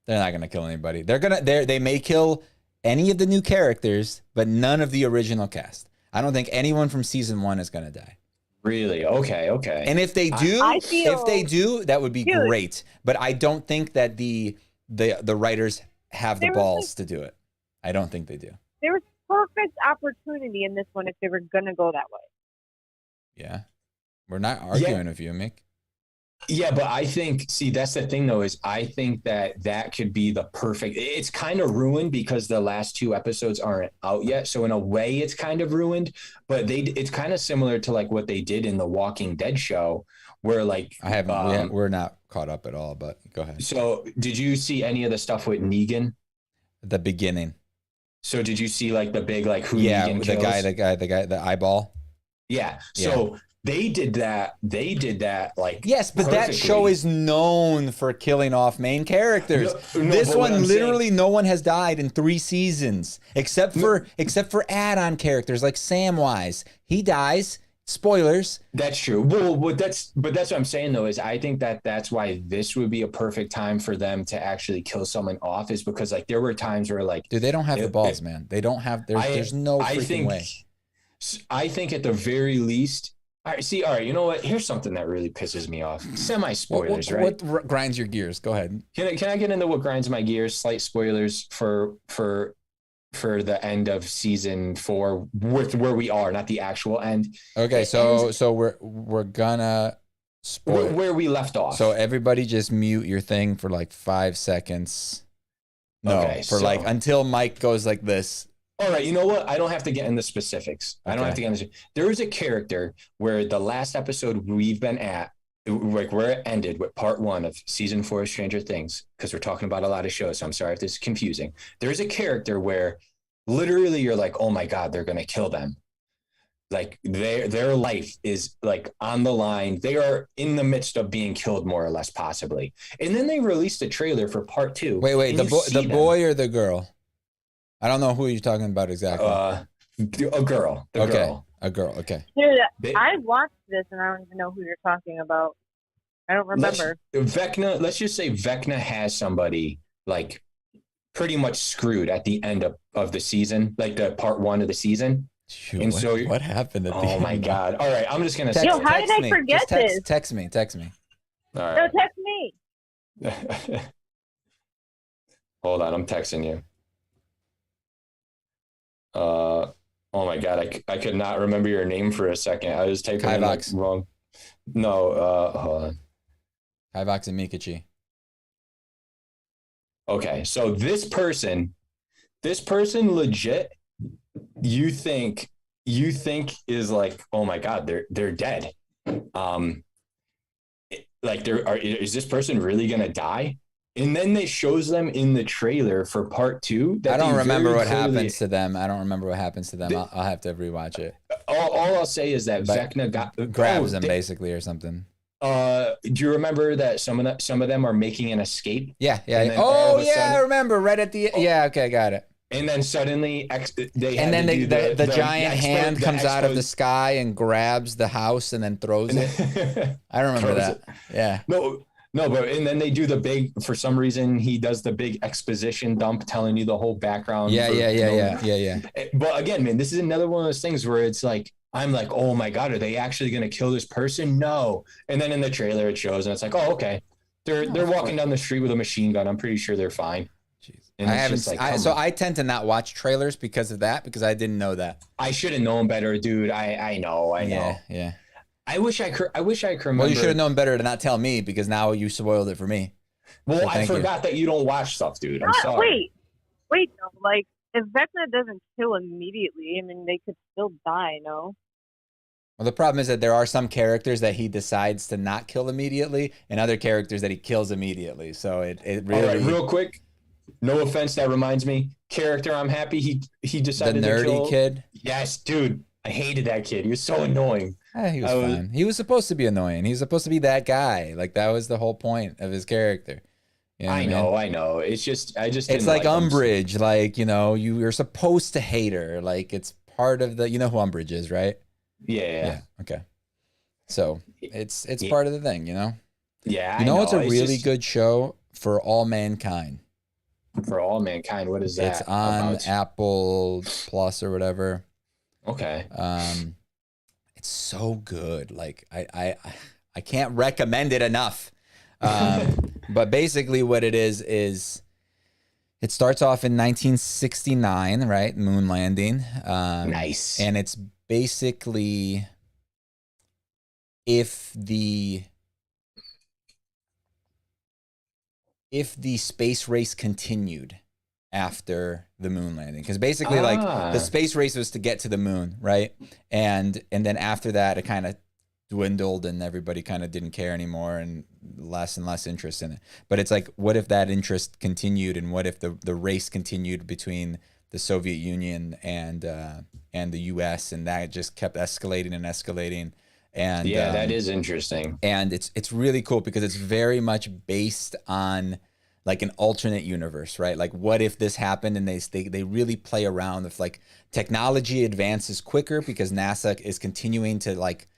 they're not gonna kill anybody. They may kill any of the new characters, but none of the original cast. I don't think anyone from season 1 is gonna die. Really? Okay. And if they do, that would be great. But I don't think that the writers have the balls to do it. I don't think they do. There was perfect opportunity in this one if they were gonna go that way. Yeah, we're not arguing with you, Mick. Yeah, but I think, that's the thing though, is I think that could be the perfect. It's kind of ruined because the last 2 episodes aren't out yet. So in a way, it's kind of ruined. But it's kind of similar to like what they did in the Walking Dead show, where like we're not caught up at all. But go ahead. So did you see any of the stuff with Negan? The beginning. So did you see like the big like who? Yeah, Negan the kills? guy, the eyeball. Yeah. So they did that. Like yes, but perfectly. that show is known for killing off main characters. This one, literally, no one has died in 3 seasons except for add-on characters like Samwise. He dies. Spoilers. That's true. Well, that's what I'm saying though, is I think that's why this would be a perfect time for them to actually kill someone off, is because like there were times where like, dude, they don't have the balls, man. They don't have. There's no freaking way. I think at the very least. All right. You know what? Here's something that really pisses me off. Semi-spoilers, right? What grinds your gears? Go ahead. Can I get into what grinds my gears? Slight spoilers for the end of season 4 with where we are, not the actual end. Okay, so we're gonna spoil where we left off. So everybody just mute your thing for like 5 seconds. No, okay, like until Mike goes like this. All right, you know what? I don't have to get into specifics. Okay. I don't have to get into. There is a character where the last episode we've been at, like where it ended with part 1 of season 4 of Stranger Things, because we're talking about a lot of shows, so I'm sorry if this is confusing. There's a character where literally you're like, oh my God, they're gonna kill them. Like their life is like on the line. They are in the midst of being killed, more or less, possibly. And then they released a trailer for part 2. Wait, the boy or the girl? I don't know who you're talking about exactly. A girl. A girl. Okay. Dude, I watched this and I don't even know who you're talking about. I don't remember. Let's just say Vecna has somebody like pretty much screwed at the end of the season, like the part 1 of the season. Shoot, and so what happened at the end? Oh my God. All right, I'm just gonna say. Yo, how did I forget this? Text me. All right. No, text me. Hold on, I'm texting you. Oh my God, I could not remember your name for a second. I was typing Kivox. in wrong. No, hold on. Kivox and Meekachii. Okay, so this person legit, you think is like, oh my God, they're dead. like is this person really gonna die? And then they shows them in the trailer for part 2 that I don't remember what clearly, happens to them. I don't remember what happens to them. I'll have to rewatch it. All I'll say is that But Vecna grabs them basically or something. Do you remember that some of them are making an escape? Yeah. Oh yeah, sudden, I remember. Right at the yeah. Okay, got it. And then suddenly the giant hand comes out of the sky and grabs the house and then throws it. I remember that. Yeah. No, but and then they do the big, for some reason he does the big exposition dump telling you the whole background. Yeah. But again, man, this is another one of those things where it's like, I'm like, oh my God, are they actually going to kill this person? No. And then in the trailer it shows and it's like, oh, okay. They're walking down the street with a machine gun. I'm pretty sure they're fine. I haven't. I tend to not watch trailers because of that, because I didn't know that. I should have known better, dude. I know. Yeah. I wish I could remember. Well, you should have known better to not tell me, because now you spoiled it for me. Well, so I forgot that you don't watch stuff, dude. I'm sorry. Wait, no. Like, if Vecna doesn't kill immediately, I mean, they could still die, no? Well, the problem is that there are some characters that he decides to not kill immediately, and other characters that he kills immediately. So it really. All right, real quick. No offense, that reminds me. Character, I'm happy he decided the nerdy to kill. Kid. Yes, dude. I hated that kid. He was so annoying. He was fine. He was supposed to be annoying. He was supposed to be that guy. Like, that was the whole point of his character. You know I know. It's just it's like Umbridge. Like, you're supposed to hate her. Like, it's part of the. You know who Umbridge is, right? Yeah. Okay. So it's part of the thing. Yeah. It's a really good show, For All Mankind. For All Mankind. What is that? It's on Apple Plus or whatever. Okay. It's so good. Like, I can't recommend it enough. But basically what it is it starts off in 1969, right? Moon landing. Nice. And it's basically if the space race continued after the moon landing, because basically like the space race was to get to the moon, right? And then after that it kind of dwindled and everybody kind of didn't care anymore and less interest in it. But it's like, what if that interest continued, and what if the race continued between the Soviet Union and the US, and that just kept escalating and escalating. And that is interesting. And it's really cool because it's very much based on like an alternate universe, right? Like, what if this happened? And they really play around with like technology advances quicker because NASA is continuing to like,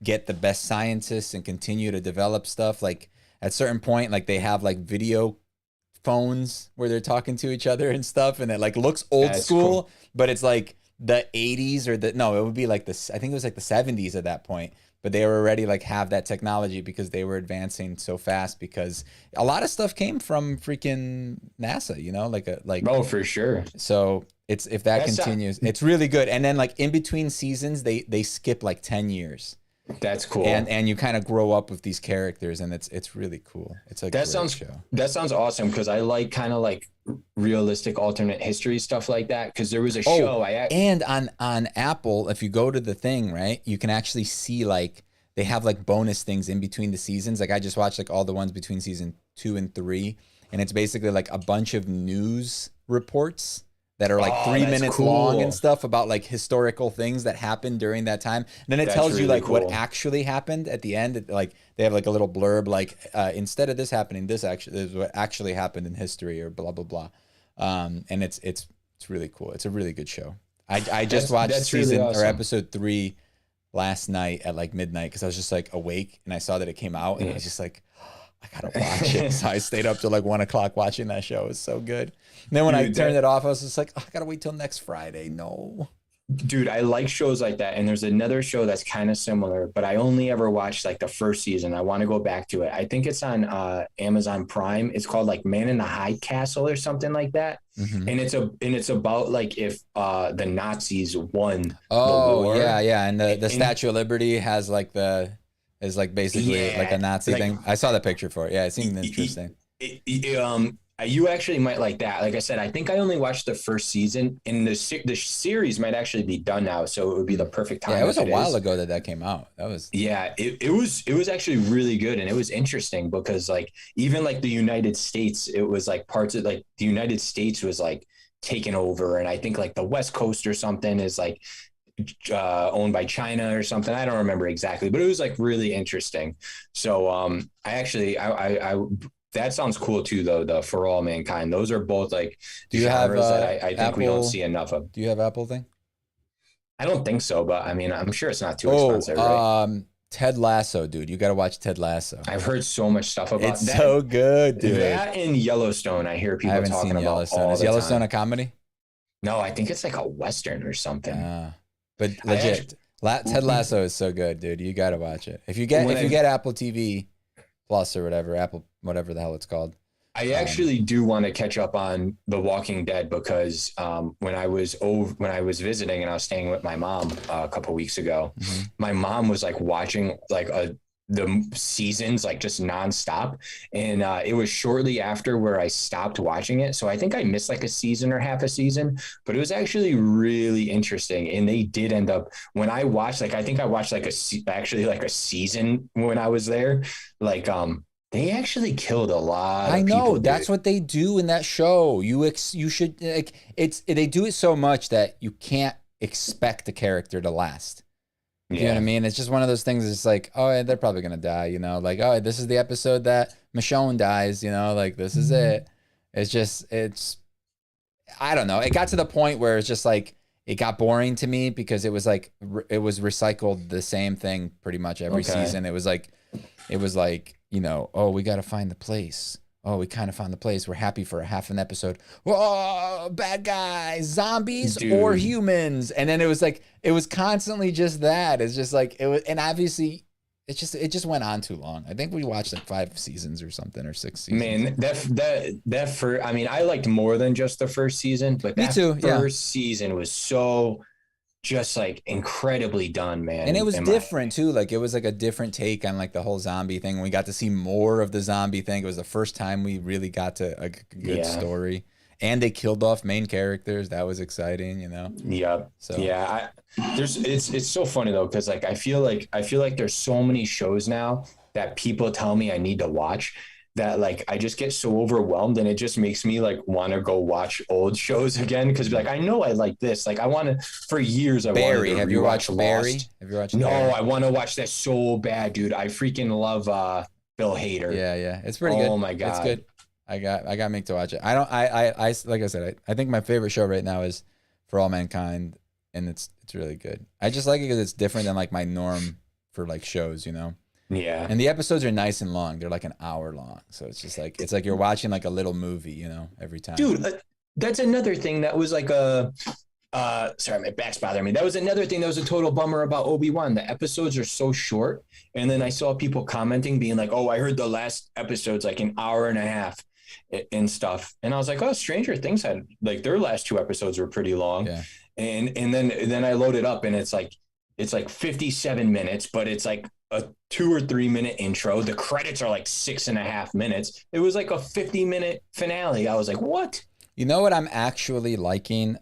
get the best scientists and continue to develop stuff. Like at a certain point, like they have like video phones where they're talking to each other and stuff. And it like looks old school, cool. But it's like the 80s or it would be like I think it was like the 70s at that point. But they were already like have that technology because they were advancing so fast, because a lot of stuff came from freaking NASA, oh, for sure. So if that continues, it's really good. And then like in between seasons, they skip like 10 years. That's cool. And you kind of grow up with these characters, and it's really cool. It's a great show. That sounds awesome, because I like kind of like realistic alternate history stuff like that, because there was a show and on Apple, if you go to the thing, right, you can actually see like they have like bonus things in between the seasons. Like I just watched like all the ones between season 2 and 3, and it's basically like a bunch of news reports that are like 3 minutes long and stuff about like historical things that happened during that time. And then it tells you like what actually happened at the end. Like they have like a little blurb, like instead of this happening, this is what actually happened in history, or blah, blah, blah. And it's really cool. It's a really good show. I just watched season really awesome. Or episode 3 last night at like midnight, because I was just like awake and I saw that it came out, and I was just like, I gotta watch it. So I stayed up till like 1 o'clock watching that show. It was so good. And then when I turned it off, I was just like, I gotta wait till next Friday. No. Dude, I like shows like that. And there's another show that's kind of similar, but I only ever watched like the first season. I want to go back to it. I think it's on Amazon Prime. It's called like Man in the High Castle or something like that. Mm-hmm. And it's about like if the Nazis won the war. Yeah. And the Statue of Liberty has like is like basically like a Nazi thing. I saw the picture for it. Yeah, it seemed interesting. You actually might like that. Like I said, I think I only watched the first season, and the series might actually be done now, so it would be the perfect time. Yeah, it was a while is. ago that came out. That was Yeah, it was actually really good, and it was interesting because like even like the United States, it was like parts of like the United States was like taken over, and I think like the West Coast or something is like owned by China or something. I don't remember exactly, but it was like really interesting. So I actually I that sounds cool too though. The For All Mankind, those are both like Do you have genres that I think Apple, we don't see enough of. Do you have Apple thing? I don't think so, but I mean, I'm sure it's not too expensive, right? Ted Lasso, dude. You got to watch Ted Lasso. I've heard so much stuff about it's that. So good, dude. That in Yellowstone, I hear people talking about Yellowstone. all Is the Yellowstone time. a comedy? No, I think it's like a Western or something. But legit, Ted Lasso is so good, dude. You got to watch it. If you get Apple TV Plus or whatever, Apple, whatever the hell it's called. I actually do want to catch up on The Walking Dead because when I was visiting and I was staying with my mom a couple of weeks ago, my mom was like watching like the seasons like just nonstop, and it was shortly after where I stopped watching it. So I think I missed like a season or half a season, but it was actually really interesting. And they did end up when I watched like I think I watched like a season when I was there, like they actually killed a lot of people. I know, that's what they do in that show. You should like they do it so much that you can't expect the character to last. You know what I mean? It's just one of those things. It's like, oh, they're probably gonna die. You know, like, oh, this is the episode that Michonne dies. You know, like this is it. It's I don't know. It got to the point where it's just like it got boring to me because it was like it was recycled the same thing pretty much every season. It was like. You know, oh, we got to find the place. Oh, we kind of found the place. We're happy for a half an episode. Whoa, bad guys, zombies or humans. And then it was like, it was constantly just that. It's just like, it was, and obviously it just went on too long. I think we watched like 5 seasons or something, or 6 seasons. Man, that first, I mean, I liked more than just the first season, but me too. First season was so just like incredibly done, man. And it was different too. Like it was like a different take on like the whole zombie thing. We got to see more of the zombie thing. It was the first time we really got to a good story. And they killed off main characters. That was exciting, you know? Yeah. So yeah, it's so funny though, because like I feel like there's so many shows now that people tell me I need to watch that like I just get so overwhelmed, and it just makes me like want to go watch old shows again because like I know I like this. Like I want to for years. Barry, have you watched Barry? Have you watched? No, Barry? I want to watch that so bad, dude. I freaking love Bill Hader. Yeah, it's pretty good. Oh my god, it's good. I got Mick to watch it. I like I said, I think my favorite show right now is For All Mankind, and it's really good. I just like it because it's different than like my norm for like shows, you know. Yeah. And the episodes are nice and long. They're like an hour long. So it's just like, it's like you're watching like a little movie, you know, every time. Dude, that's another thing that was like sorry, my back's bothering me. That was another thing that was a total bummer about Obi-Wan. The episodes are so short. And then I saw people commenting being like, oh, I heard the last episode's like an hour and a half and stuff. And I was like, oh, Stranger Things had like their last 2 episodes were pretty long. Yeah. And then I loaded up and it's like 57 minutes, but it's like a 2 or 3 minute intro. The credits are like 6.5 minutes. It was like a 50-minute finale. I was like, what? You know what I'm actually liking?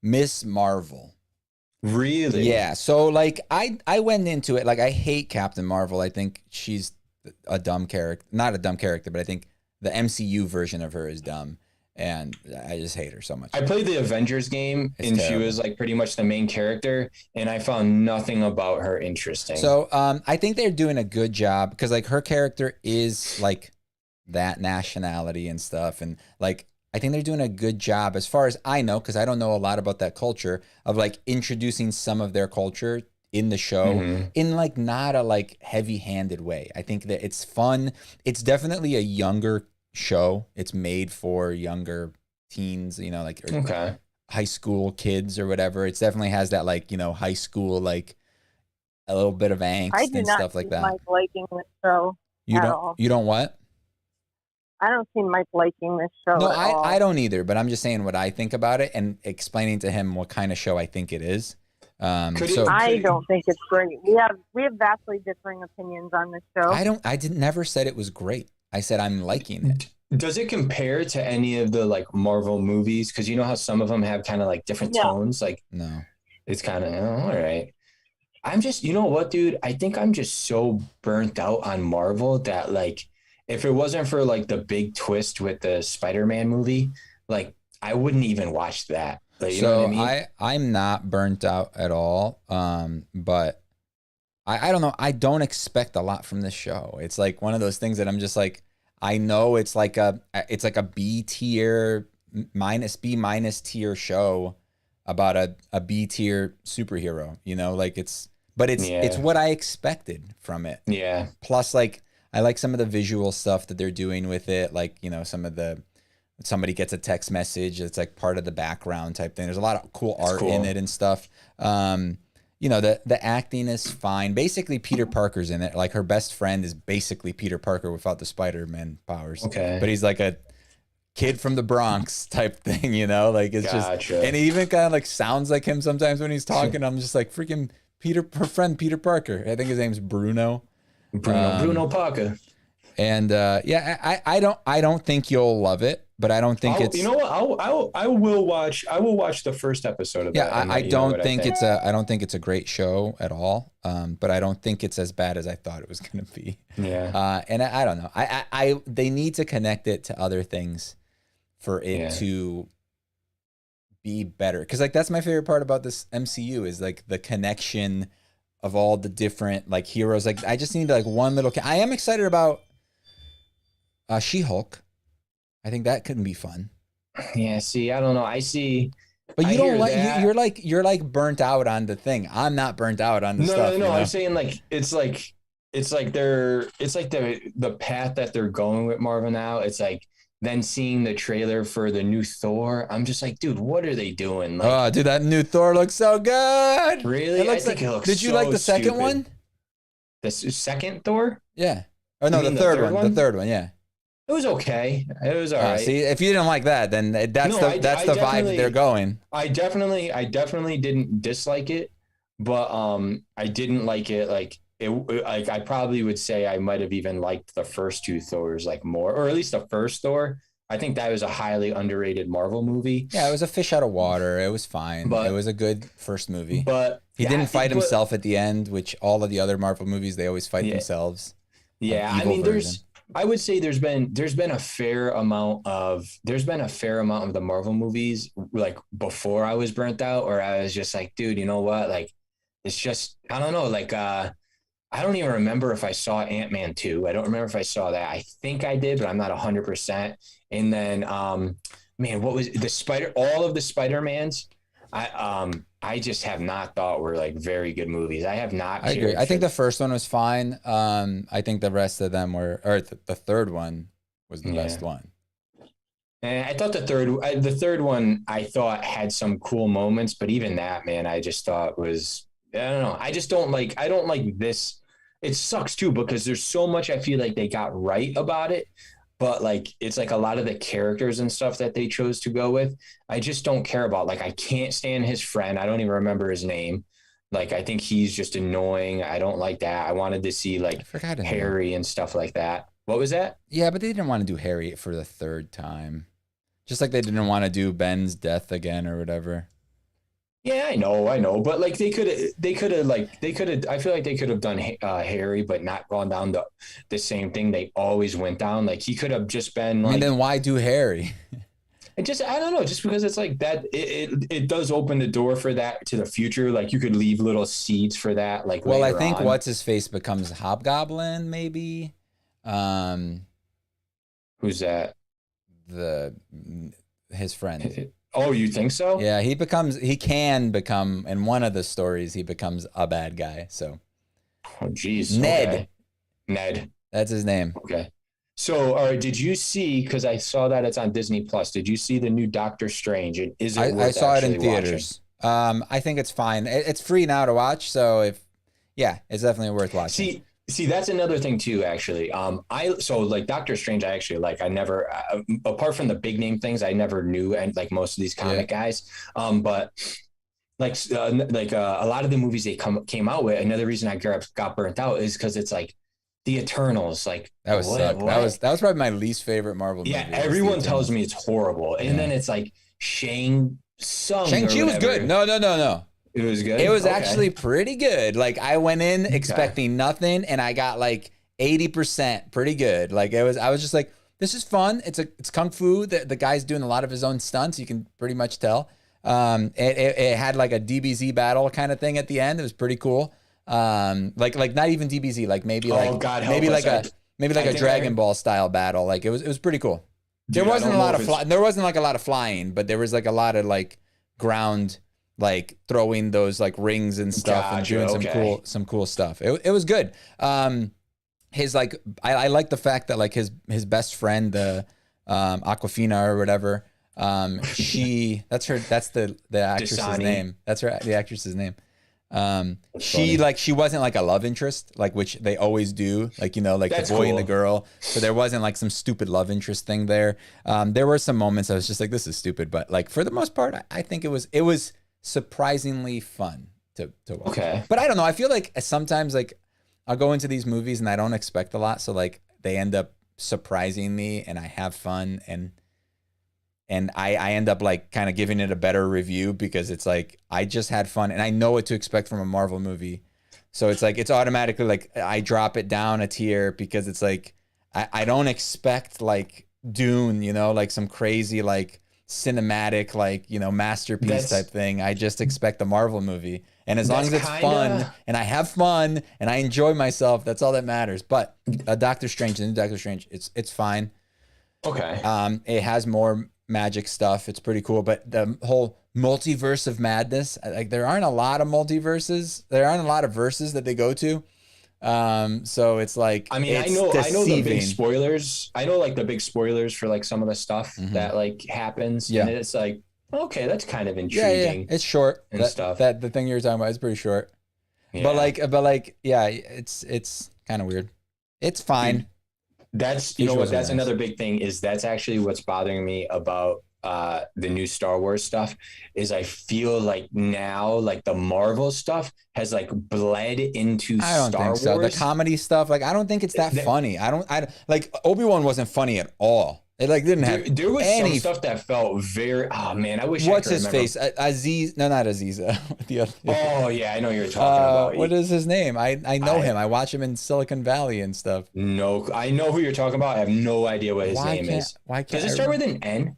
Miss Marvel. Really? Yeah. So like I went into it like I hate Captain Marvel. I think she's a dumb character. Not a dumb character, but I think the MCU version of her is dumb. And I just hate her so much. I played the Avengers game, and she was like pretty much the main character, and I found nothing about her interesting. So I think they're doing a good job because like her character is like that nationality and stuff, and like I think they're doing a good job as far as I know, because I don't know a lot about that culture, of like introducing some of their culture in the show in like not a like heavy-handed way. I think that it's fun. It's definitely a younger show. It's made for younger teens, you know, like high school kids or whatever. It definitely has that like, you know, high school like a little bit of angst and stuff like that. Mike liking this show. You don't what? I don't see Mike liking this show. No, I don't either, but I'm just saying what I think about it and explaining to him what kind of show I think it is. I don't think it's great. We have vastly differing opinions on this show. I never said it was great. I said I'm liking it. does it compare to any of the like Marvel movies? Because you know how some of them have kind of like different tones. Like No. it's kind of all right. I'm just, you know what, dude? I think I'm just so burnt out on Marvel that like, if it wasn't for like the big twist with the Spider-Man movie, like I wouldn't even watch that. Like, you know what I mean? I'm not burnt out at all. But I don't know. I don't expect a lot from this show. It's like one of those things that I'm just like, I know it's like a B tier minus B minus tier show about a B tier superhero, you know, like it's what I expected from it. Yeah. Plus, like, I like some of the visual stuff that they're doing with it. Like, you know, somebody gets a text message. It's like part of the background type thing. There's a lot of cool art in it and stuff. You know, the acting is fine. Basically, Peter Parker's in it. Like, her best friend is basically Peter Parker without the Spider-Man powers. Okay. But he's like a kid from the Bronx type thing, you know? Like, it's just, and he even kind of like sounds like him sometimes when he's talking. I'm just like, freaking her friend Peter Parker. I think his name's Bruno. Bruno Parker. And yeah, I don't think you'll love it, but I don't think it's. You know what? I will watch. I will watch the first episode of that. Yeah, I don't think it's a great show at all. But I don't think it's as bad as I thought it was going to be. Yeah. And I don't know. They need to connect it to other things for it to be better. Because like that's my favorite part about this MCU is like the connection of all the different like heroes. Like I just need like one little. I am excited about She-Hulk. I think that could be fun. Yeah. See, I don't know. I see. But you don't like you're like burnt out on the thing. I'm not burnt out on the stuff. No. You know? I'm saying like it's like the path that they're going with Marvel now. It's like then seeing the trailer for the new Thor. I'm just like, dude, what are they doing? Like, oh, dude, that new Thor looks so good. Really? I think it looks. Did you like the second one? The second Thor? Yeah. Oh no, the third one. The third one. Yeah. It was okay. It was all right. See, if you didn't like that, then that's the vibe they're going. I definitely didn't dislike it, but I didn't like it. Like I probably would say I might have even liked the first two Thors like more, or at least the first Thor. I think that was a highly underrated Marvel movie. Yeah, it was a fish out of water. It was fine. But it was a good first movie. But he didn't fight himself at the end, which all of the other Marvel movies they always fight themselves. Yeah, I mean, I would say there's been a fair amount of the Marvel movies like before I was burnt out, or I was just like, dude, you know what? Like, it's just I don't know. Like, I don't even remember if I saw Ant-Man 2. I don't remember if I saw that. I think I did, but I'm not 100%. And then, man, what was all of the Spider-Mans? I just have not thought were like very good movies. I have not. I agree. I think the first one was fine. I think the rest of them were, or the third one was the best one. And I thought the third one I thought had some cool moments, but even that, man, I just thought was, I don't know. I don't like this. It sucks too, because there's so much I feel like they got right about it. But like, it's like a lot of the characters and stuff that they chose to go with, I just don't care about. Like, I can't stand his friend. I don't even remember his name. Like, I think he's just annoying. I don't like that. I wanted to see like Harry and stuff like that. What was that? Yeah, but they didn't want to do Harry for the third time. Just like they didn't want to do Ben's death again or whatever. Yeah, I know, but like I feel like they could have done Harry, but not gone down the same thing they always went down. Like he could have just been like. And then why do Harry? I don't know, just because it's like that. It does open the door for that to the future. Like you could leave little seeds for that. Like well, I think what's his face becomes Hobgoblin, maybe. Who's that? His friend. Oh, you think so? Yeah, he can become, in one of the stories, he becomes a bad guy. So, oh, geez. Ned. Okay. Ned. That's his name. Okay. So, all right, did you see, because I saw that it's on Disney Plus, did you see the new Doctor Strange? And is it I saw it in theaters. I think it's fine. It's free now to watch. So, it's definitely worth watching. See, that's another thing too, actually. Like Doctor Strange, I never, apart from the big name things, I never knew, and like most of these comic guys. But a lot of the movies they came out with, another reason I got burnt out is because it's like The Eternals, like That was sucked. That was probably my least favorite Marvel movie. Yeah, everyone tells me it's horrible, and then it's like Shang-Chi was good. No. It was good. It was actually pretty good. Like I went in expecting nothing, and I got like 80% pretty good. Like I was just like, this is fun. It's kung fu. The guy's doing a lot of his own stunts. You can pretty much tell. It had like a DBZ battle kind of thing at the end. It was pretty cool. Like not even DBZ, like maybe a Dragon Ball style battle. Like it was pretty cool. Dude, there wasn't like a lot of flying, but there was like a lot of like ground, like throwing those like rings and stuff and doing some cool stuff. It was good. His like I like the fact that like his best friend, the Aquafina or whatever, that's the actress's Dasani. name. That's the actress's name. She wasn't like a love interest, like which they always do, like, you know, like That's the boy cool. and the girl. So there wasn't like some stupid love interest thing there. There were some moments I was just like, this is stupid, but like for the most part, I think it was surprisingly fun to watch. Okay. But I don't know. I feel like sometimes like I'll go into these movies and I don't expect a lot, so like they end up surprising me and I have fun and I end up like kind of giving it a better review because it's like I just had fun and I know what to expect from a Marvel movie. So it's like it's automatically like I drop it down a tier because it's like I don't expect like Dune, you know, like some crazy like cinematic like, you know, masterpiece type thing. I just expect a Marvel movie. And as long as it's fun and I have fun and I enjoy myself, that's all that matters. But Doctor Strange, the new Doctor Strange, it's fine. Okay. It has more magic stuff. It's pretty cool. But the whole multiverse of madness, like there aren't a lot of multiverses. There aren't a lot of verses that they go to. So it's like, I mean, I know the big spoilers. I know like the big spoilers for like some of the stuff that like happens. Yeah. And it's like, okay, that's kind of intriguing. Yeah. It's short and stuff. That the thing you were talking about is pretty short. Yeah. But like, yeah, it's kind of weird. It's fine. That's, you know what, that's another big thing is that's actually what's bothering me about the new Star Wars stuff is I feel like now like the Marvel stuff has like bled into Star Wars. I don't think so. The comedy stuff, like I don't think it's that funny. I like Obi-Wan wasn't funny at all. It like didn't have there was some stuff that felt very man, I wish what's I could his remember. face? Aziz, no, not Aziz. The other, oh yeah, I know you're talking about. What is his name? I know him. I watch him in Silicon Valley and stuff. No, I know who you're talking about. I have no idea what his name is. Why can't Does it start with an N?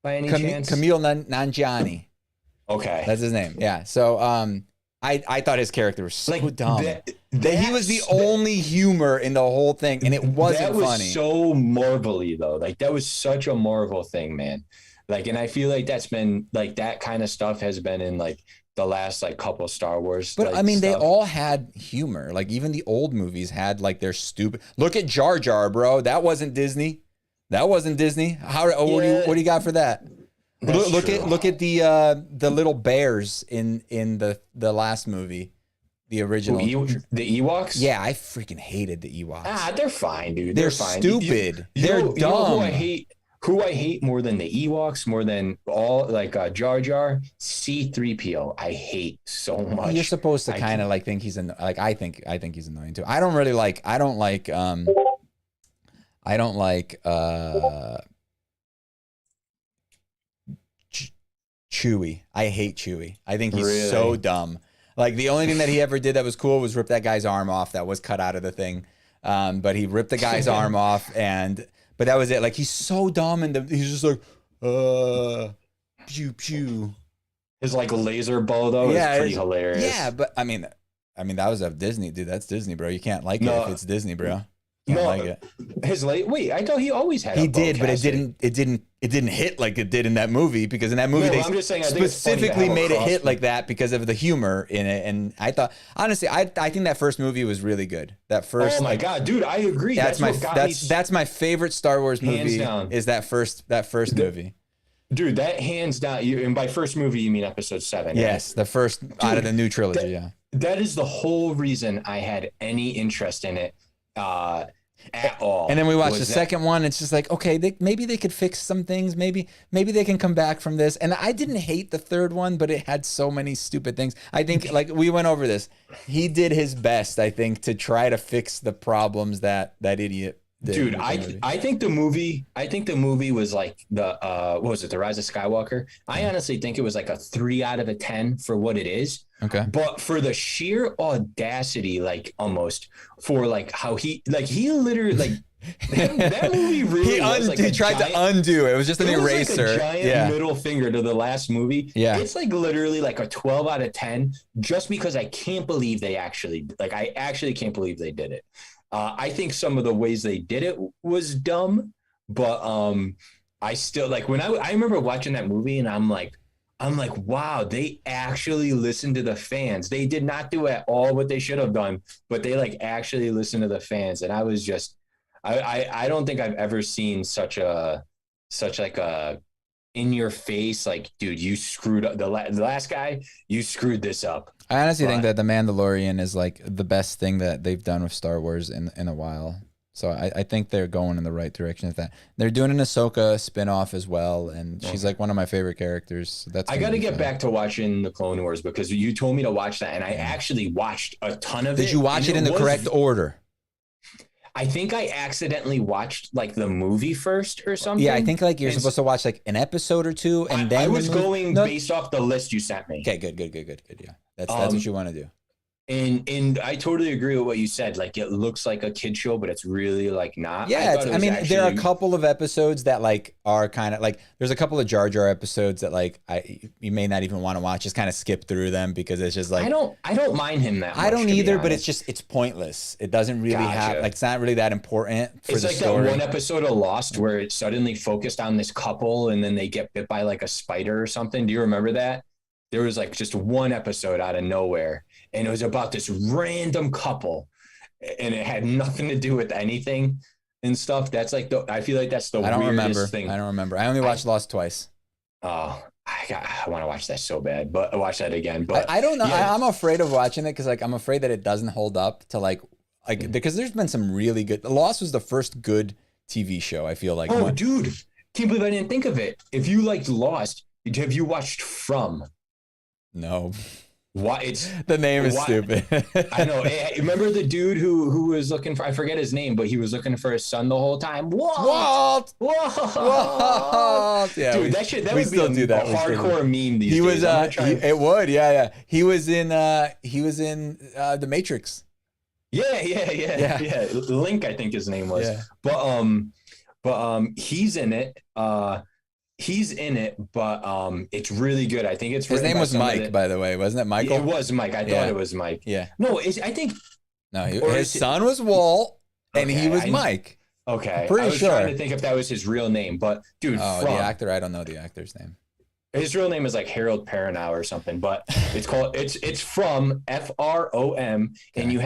By any chance? Camille Nanjiani. Okay. That's his name. Yeah. So I thought his character was so dumb. He was the only humor in the whole thing, and it wasn't funny. That was so Marvel-y, though. Like, that was such a Marvel thing, man. Like, and I feel like that's been, like, that kind of stuff has been in, like, the last, like, couple Star Wars. But, like, I mean, stuff. they all had humor. Like, even the old movies had, like, their stupid... Look at Jar Jar, bro. That wasn't Disney. What do you got for that? Look at the little bears in the last movie, the original. The Ewoks? Yeah, I freaking hated the Ewoks. They're fine, dude. They're fine. Stupid. They're dumb. You know who I hate more than the Ewoks, more than all like Jar Jar? C-3PO. I hate so much. You're supposed to kind of like think he's like I think he's annoying too. I don't like Chewie. I hate Chewie. I think he's so dumb. Like the only thing that he ever did that was cool was rip that guy's arm off that was cut out of the thing. But he ripped the guy's arm off but that was it. Like he's so dumb and he's just like pew pew. His like laser bow though is pretty hilarious. Yeah, but I mean that was a Disney, dude. That's Disney, bro. You can't like it if it's Disney, bro. Like it. Wait, I thought he always had. He did, but it didn't hit like it did in that movie because in that movie they specifically made it hit like that because of the humor in it. And I thought, honestly, I think that first movie was really good. That first. Oh my god, dude, I agree. That's my favorite Star Wars movie. Is that first movie. Dude, that hands down. And by first movie, you mean Episode 7? Yes, right? The first out of the new trilogy. That is the whole reason I had any interest in it. at all. And then we watched the second one. It's just like, okay, maybe they could fix some things. Maybe they can come back from this. And I didn't hate the third one, but it had so many stupid things. I think, like, we went over this. He did his best, I think, to try to fix the problems that idiot did. Dude, I think the movie was like what was it, The Rise of Skywalker? I honestly think it was like a 3 out of 10 for what it is. Okay. But for the sheer audacity, like, almost, for like how he literally, like, that movie really he tried to undo it. It was just an eraser. Like a giant middle finger to the last movie. Yeah. It's like literally like a 12 out of 10 just because I can't believe they actually, like, I actually can't believe they did it. I think some of the ways they did it was dumb, but I still, like, when I remember watching that movie and I'm like, wow, they actually listened to the fans. They did not do at all what they should have done, but they, like, actually listened to the fans. And I was just, I don't think I've ever seen such like a in your face, like, dude, you screwed up. The last guy, you screwed this up. I honestly think that The Mandalorian is like the best thing that they've done with Star Wars in a while. So I think they're going in the right direction with that. They're doing an Ahsoka spinoff as well, and she's like one of my favorite characters. So that's I got to get back to watching the Clone Wars because you told me to watch that, and I actually watched a ton of it. Did you watch it in the correct order? I think I accidentally watched like the movie first or something. Yeah, I think like you're supposed to watch like an episode or two, and then I was going based off the list you sent me. Okay, good. Yeah, that's what you want to do. And I totally agree with what you said. Like, it looks like a kid show, but it's really like not. Yeah, I mean, there are a couple of episodes that like are kind of like, there's a couple of Jar Jar episodes that like you may not even want to watch. Just kind of skip through them because it's just like, I don't mind him that much. I don't either, but it's pointless. It doesn't really have, like, it's not really that important for the story. It's like that one episode of Lost where it suddenly focused on this couple and then they get bit by like a spider or something. Do you remember that? There was like just one episode out of nowhere, and it was about this random couple, and it had nothing to do with anything and stuff. That's like I feel like that's the weirdest thing. I don't remember. I only watched Lost twice. Oh, I want to watch that so bad, but I watch that again. But I don't know. Yeah. I'm afraid of watching it because like I'm afraid that it doesn't hold up to like because there's been some really good. Lost was the first good TV show. I feel like. Oh, dude, can't believe I didn't think of it. If you liked Lost, have you watched From? No. Why? It's the name is stupid. I know. Remember the dude who was looking for, I forget his name, but he was looking for his son the whole time. Walt. Yeah, dude, that would be a hardcore meme these days. It would. Yeah. He was in The Matrix. Yeah. Link, I think his name was. Yeah. But he's in it. He's in it, but it's really good. I think it's his name was Mike, by the way, wasn't it? Michael. It was Mike. I thought it was Mike. Yeah. No, I think. No, his son was Walt, and he was Mike. Okay, pretty sure. I was trying to think if that was his real name, but dude, the actor. I don't know the actor's name. His real name is like Harold Perrineau or something, but it's called it's From, From, and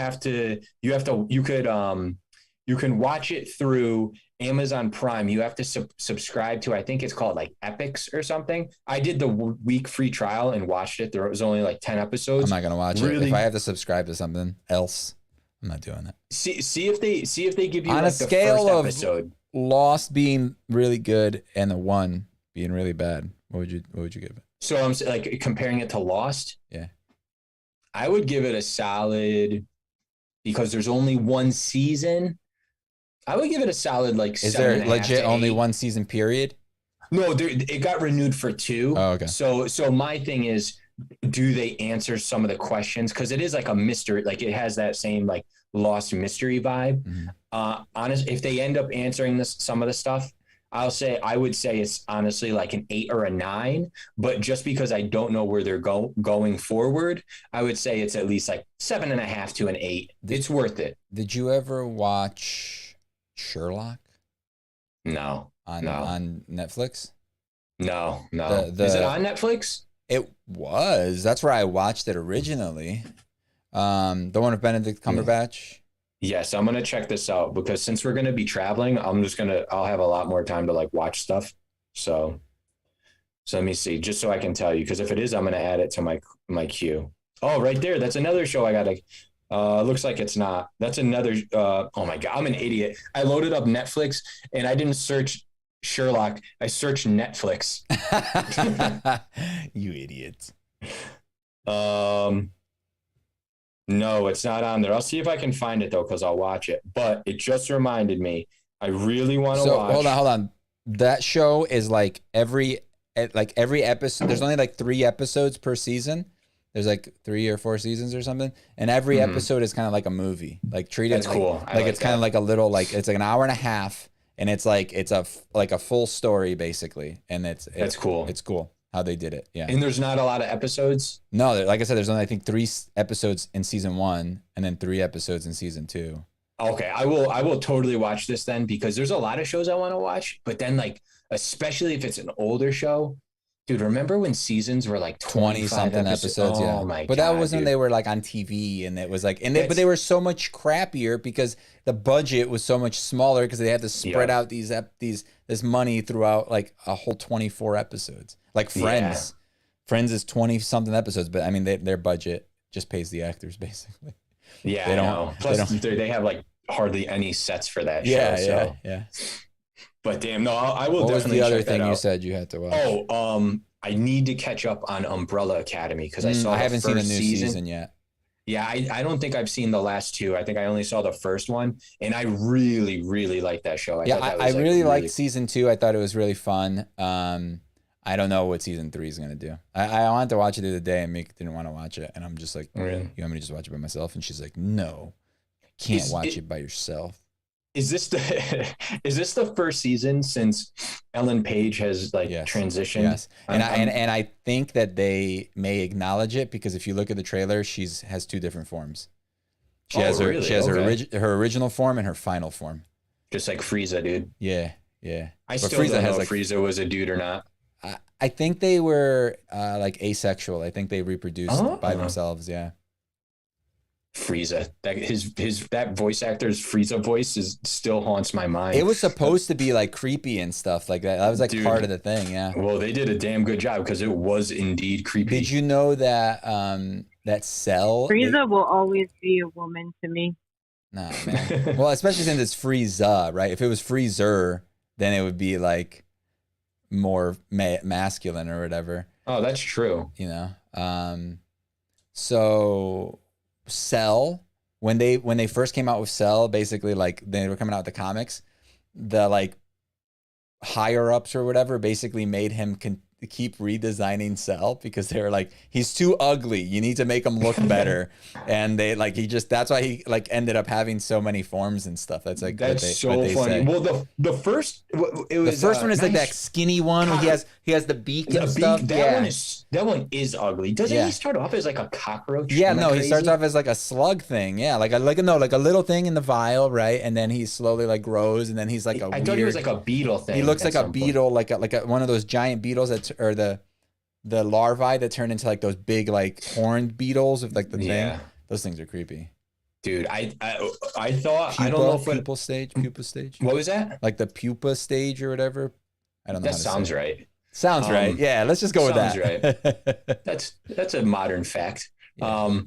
you can watch it through Amazon Prime. You have to subscribe to, I think it's called like Epics or something. I did the week free trial and watched it. There was only like 10 episodes. I'm not gonna watch it. If I have to subscribe to something else, I'm not doing that. See if they give you on like a scale the first of episode. Lost being really good and the one being really bad. What would you give it? So I'm like comparing it to Lost. Yeah, I would give it a solid, because there's only one season. I would give it a solid like. Is there legit only one season period? No, it got renewed for 2. Oh, okay. So my thing is, do they answer some of the questions? Because it is like a mystery. Like, it has that same like Lost mystery vibe. Mm-hmm. Honest, if they end up answering some of the stuff, I would say it's honestly like an 8 or a 9. But just because I don't know where they're going forward, I would say it's at least like 7.5 to an 8. It's worth it. Did you ever watch Sherlock? No. On Netflix? No. Is it on Netflix? It was. That's where I watched it originally. The one with Benedict Cumberbatch. Yes, I'm gonna check this out because since we're gonna be traveling, I'll have a lot more time to like watch stuff. So let me see, just so I can tell you, because if it is, I'm gonna add it to my queue. Oh, right there. That's another show I gotta Looks like it's not. That's another. Oh my god, I'm an idiot. I loaded up Netflix and I didn't search Sherlock. I searched Netflix. You idiots. No, it's not on there. I'll see if I can find it though, because I'll watch it. But it just reminded me. I really want to watch. Hold on. That show is like every episode. There's only like 3 episodes per season. There's like 3 or 4 seasons or something, and every episode is kind of like a movie. Like treated That's like, cool. Like it's kind of like a little it's like an hour and a half, and it's a full story basically, and it's cool. It's cool how they did it. Yeah. And there's not a lot of episodes. No, like I said, there's only I think 3 episodes in season 1, and then 3 episodes in season 2. Okay, I will totally watch this then, because there's a lot of shows I want to watch, but then like especially if it's an older show. Dude, remember when seasons were like 20 something episodes? Yeah. Oh my god. But that wasn't dude. they were like on TV, and it was like but they were so much crappier because the budget was so much smaller because they had to spread out this money throughout like a whole 24 episodes. Like Friends. Yeah. Friends is 20 something episodes, but I mean their budget just pays the actors basically. Yeah, they don't. Plus they have like hardly any sets for that show. Yeah. But damn, no, I will definitely check that out. What was the other thing you said you had to watch? Oh, I need to catch up on Umbrella Academy because I haven't seen the new season yet. Yeah, I don't think I've seen the last 2. I think I only saw the first one, and I really, really liked that show. I really liked season 2. I thought it was really fun. I don't know what season 3 is gonna do. I wanted to watch it the other day, and Meek didn't want to watch it, and I'm just like, really? You want me to just watch it by myself? And she's like, no, you can't watch it by yourself. Is this the first season since Ellen Page has transitioned? Yes, and I think that they may acknowledge it because if you look at the trailer, she has 2 different forms. She has her original form and her final form. Just like Frieza, dude. Yeah. I still don't know if Frieza was a dude or not. I think they were like asexual. I think they reproduced by themselves. Yeah. Frieza, that voice actor's Frieza voice still haunts my mind. It was supposed to be like creepy and stuff like that. That was like part of the thing. Yeah. Well, they did a damn good job because it was indeed creepy. Did you know that that Cell? Frieza will always be a woman to me. Nah, man. Well, especially since it's Frieza, right? If it was Freezer, then it would be like more masculine or whatever. Oh, that's true. You know. So Cell, when they first came out with Cell, basically like they were coming out with the comics, the like higher ups or whatever basically made him keep redesigning Cell because they were like, he's too ugly, you need to make him look better. And they like that's why he like ended up having so many forms and stuff. That's like so funny. Say. Well, the first one is like that skinny one. God. He has the beak and stuff. That one is ugly. Doesn't he start off as like a cockroach? Yeah, no, he starts off as like a slug thing. Yeah, like a little thing in the vial, right? And then he slowly like grows, and then he's like I thought he was like a beetle thing. He looks like a beetle, like one of those giant beetles or the larvae that turn into like those big like horned beetles with like the thing. Those things are creepy. Dude, I thought pupa, I don't know if pupa stage. What was that? Like the pupa stage or whatever. I don't know. That sounds right. Sounds right. Yeah, let's just go with that. Right. That's a modern fact. Yeah.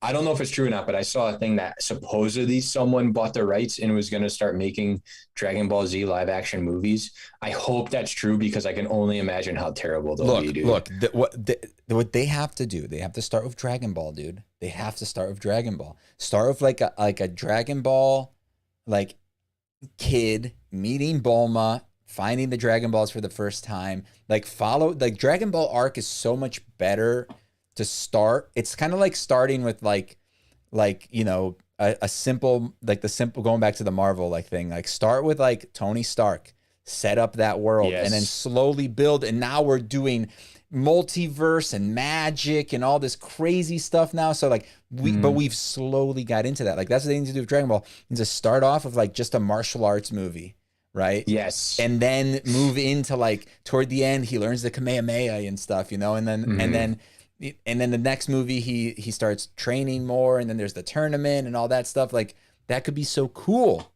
I don't know if it's true or not, but I saw a thing that supposedly someone bought the rights and was going to start making Dragon Ball Z live action movies. I hope that's true because I can only imagine how terrible they'll be, dude. Look, what they have to do, they have to start with Dragon Ball, dude. They have to start with Dragon Ball. Start with like a Dragon Ball like kid meeting Bulma, finding the Dragon Balls for the first time. Like Dragon Ball arc is so much better to start. It's kind of like starting with like you know a simple going back to the Marvel like thing. Like start with like Tony Stark, set up that world, and then slowly build. And now we're doing multiverse and magic and all this crazy stuff now. So like but we've slowly got into that. Like that's what they need to do with Dragon Ball. Is to start off with like just a martial arts movie. Right. Yes. And then move into like toward the end, he learns the Kamehameha and stuff, you know, and then the next movie he starts training more, and then there's the tournament and all that stuff. Like that could be so cool.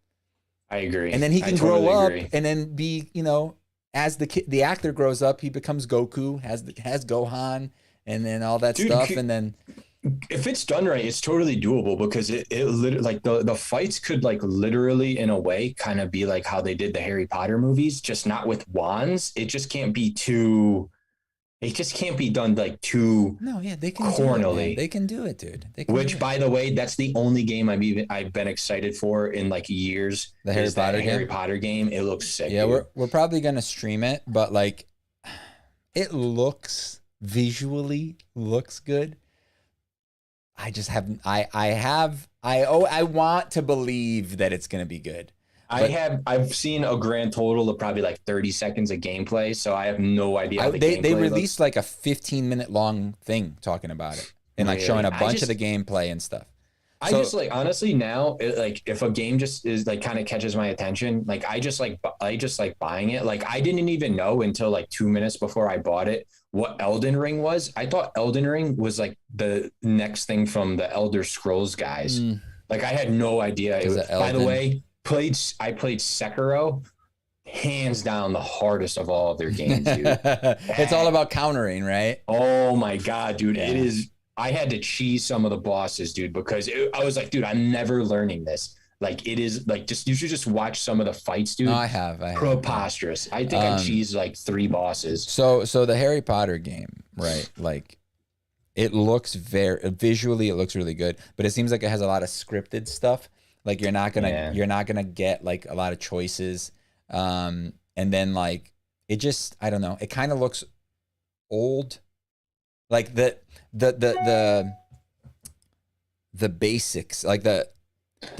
I agree. And then he can grow up and then be, you know, as the actor grows up, he becomes Goku, has Gohan, and then all that stuff, and then if it's done right, it's totally doable because it like the fights could like literally in a way kind of be like how they did the Harry Potter movies, just not with wands. It just can't be done like too No, yeah, they can cornily. do it, man. They can do it, dude. They can Which, by the way, that's the only game I've been excited for in like years. The Harry Potter game? Harry Potter game. It looks sick. Yeah, dude. we're probably gonna stream it, but like, it looks visually looks good. I just haven't. I want to believe that it's gonna be good. I've seen a grand total of probably like 30 seconds of gameplay, so I have no idea. How they released like a 15-minute long thing talking about it and like showing a bunch of the gameplay and stuff. I just like honestly now, like if a game just is like kind of catches my attention, like I just like buying it. Like I didn't even know until like 2 minutes before I bought it what Elden Ring was. I thought Elden Ring was like the next thing from the Elder Scrolls guys. Like I had no idea. By the way, I played Sekiro, hands down the hardest of all of their games, dude. It's all about countering, right? Oh my god, dude. Yeah. It is. I had to cheese some of the bosses, dude, because I was like, dude, I'm never learning this. Like it is like you should just watch some of the fights, dude. No, I have. Preposterous. I think I cheesed like 3 bosses. So the Harry Potter game, right? Like it looks visually it looks really good, but it seems like it has a lot of scripted stuff. Like you're not gonna get like a lot of choices. And then like it just, I don't know, it kind of looks old. Like the basics, like the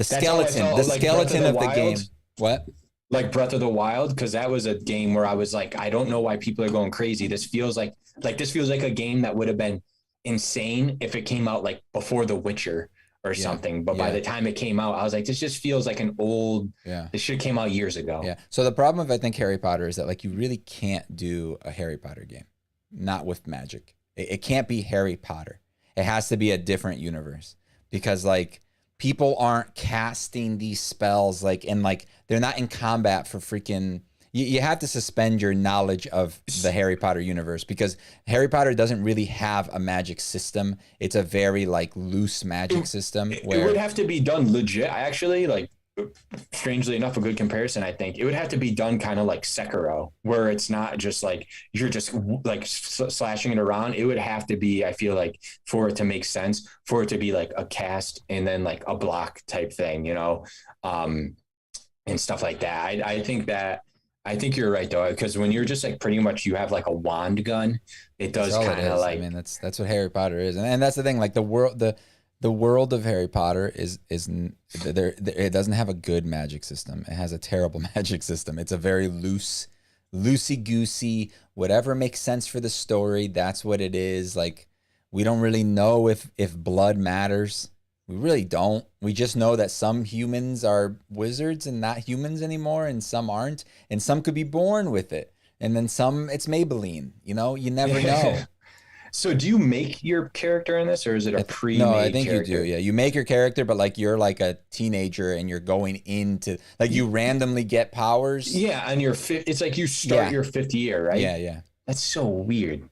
skeleton of the game. What? Like Breath of the Wild, because that was a game where I was like, I don't know why people are going crazy. This feels like a game that would have been insane if it came out like before The Witcher or something. But by the time it came out, I was like, this just feels like an old. Yeah. This shit came out years ago. Yeah. So the problem with I think Harry Potter is that like you really can't do a Harry Potter game, not with magic. It can't be Harry Potter. It has to be a different universe because like people aren't casting these spells like and like they're not in combat for freaking. You have to suspend your knowledge of the Harry Potter universe because Harry Potter doesn't really have a magic system. It's a very like loose magic system. It would have to be done legit. I actually like, strangely enough, a good comparison. I think it would have to be done kind of like Sekiro, where it's not just like you're just like slashing it around. It would have to be, I feel like, for it to make sense, for it to be like a cast and then like a block type thing, you know, and stuff like that. I think you're right though, because when you're just like pretty much you have like a wand gun, it does kind of like. I mean, that's what Harry Potter is, and that's the thing. Like the world of Harry Potter is there. It doesn't have a good magic system. It has a terrible magic system. It's a very loosey goosey. Whatever makes sense for the story, that's what it is. Like we don't really know if blood matters. We really don't. We just know that some humans are wizards and not humans anymore, and some aren't, and some could be born with it, and then some it's Maybelline. You know, you never know. So do you make your character in this, or is it a pre-made No, I think character? you do. Yeah, you make your character, but like you're like a teenager and you're going into like you randomly get powers. Yeah, and it's like you start your 5th year, right? Yeah. That's so weird.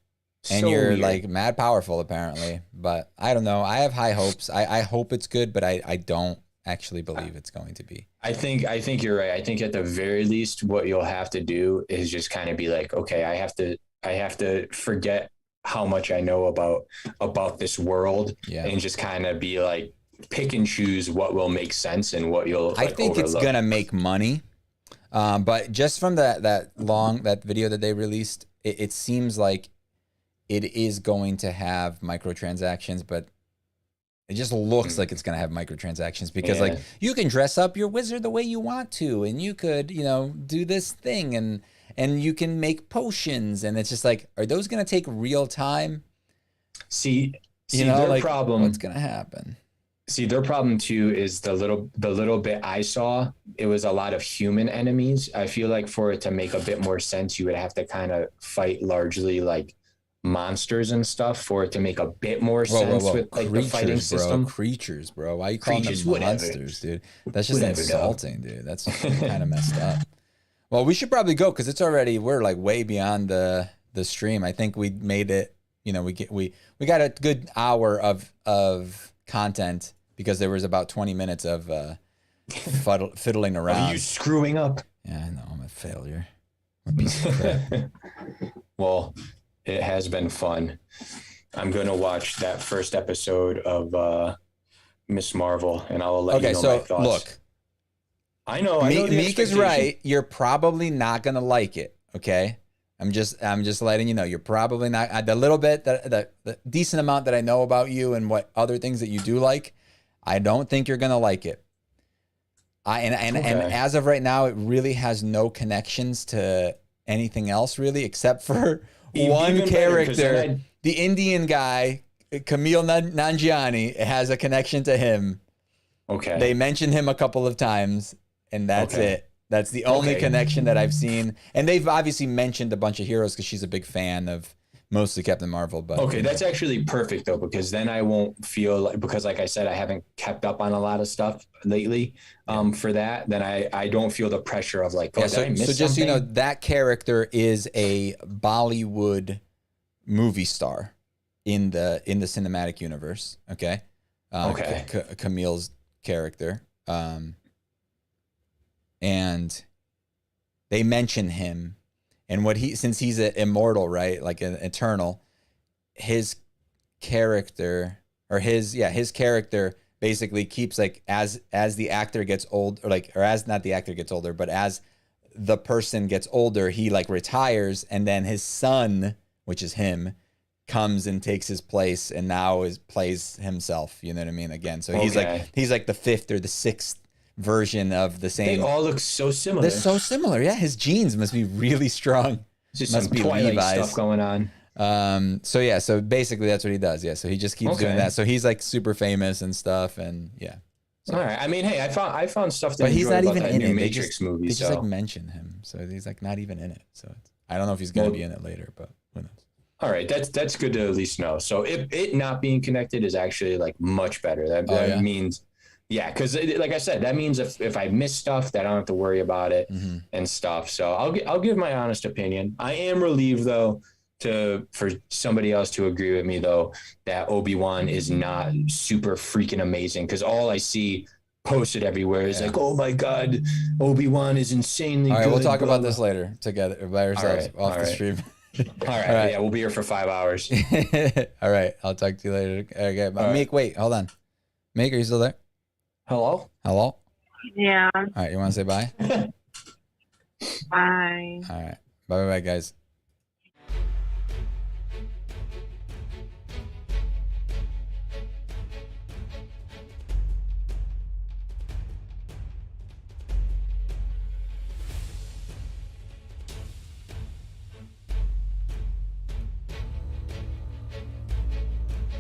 And you're like mad powerful apparently, but I don't know. I have high hopes. I hope it's good, but I don't actually believe it's going to be. I think you're right. I think at the very least, what you'll have to do is just kind of be like, okay, I have to forget how much I know about this world and just kind of be like pick and choose what will make sense and what you'll I think overlook. It's gonna make money, but just from that video that they released, it seems like it is going to have microtransactions, but it just looks like it's going to have microtransactions because like you can dress up your wizard the way you want to, and you could, you know, do this thing and you can make potions, and it's just like, are those going to take real time? See, you know, their like, problem. What's going to happen? See, their problem too is the little bit I saw, it was a lot of human enemies. I feel like for it to make a bit more sense, you would have to kind of fight largely like monsters and stuff for it to make a bit more sense with like the fighting system. Creatures, bro. Why are you calling them monsters, dude? That's just insulting, dude. That's kind of messed up. Well, we should probably go because we're like way beyond the stream. I think we made it you know, we got a good hour of content because there was about 20 minutes of fiddling around. Are you screwing up? Yeah, I know. I'm a failure. I'm a piece of crap. Well, it has been fun. I'm going to watch that first episode of Miss Marvel, and I'll let you know my thoughts. Look. I know Meek is right. You're probably not going to like it, okay? I'm just letting you know. You're probably not. The little bit, the decent amount that I know about you and what other things that you do like, I don't think you're going to like it. And as of right now, it really has no connections to anything else, really, except for one character. The Indian guy, Camille Nanjiani, has a connection to him. Okay. They mention him a couple of times, and that's it. That's the only connection that I've seen. And they've obviously mentioned a bunch of heroes because she's a big fan of mostly Captain Marvel. But okay, that's actually perfect, though, because then I won't feel like, because like I said, I haven't kept up on a lot of stuff lately for that. Then I don't feel the pressure of like, so just so you know, that character is a Bollywood movie star in the cinematic universe. Okay. Camille's character. And they mention him and since he's an immortal, right? Like an eternal, his character basically keeps like, as the actor gets old, or as not the actor gets older, but as the person gets older, he like retires, and then his son, which is him, comes and takes his place and now plays himself. You know what I mean? Again. So he's like the fifth or the sixth version of the same. They all look so similar. They're so similar. Yeah, his genes must be really strong. Just must be Twilight Levi's stuff going on. So basically that's what he does. Yeah, so he just keeps doing that. So he's like super famous and stuff, and yeah. So. All right. I mean, hey, I found stuff that. But he's not even in it. Matrix movie. They just like mention him, so he's like not even in it. So I don't know if he's gonna be in it later, but who knows. All right, that's good to at least know. So it not being connected is actually like much better. That means. Yeah, because like I said, that means if I miss stuff, that I don't have to worry about it and stuff. So I'll give my honest opinion. I am relieved though for somebody else to agree with me though that Obi-Wan is not super freaking amazing, because all I see posted everywhere is like, oh my God, Obi-Wan is insanely good. All right, we'll talk about this later together by ourselves off the stream. All right, yeah, we'll be here for 5 hours. All right, I'll talk to you later. Okay, Meek, wait, hold on. Meek, are you still there? Hello? Yeah. All right, you want to say bye? Bye. All right. Bye-bye, guys.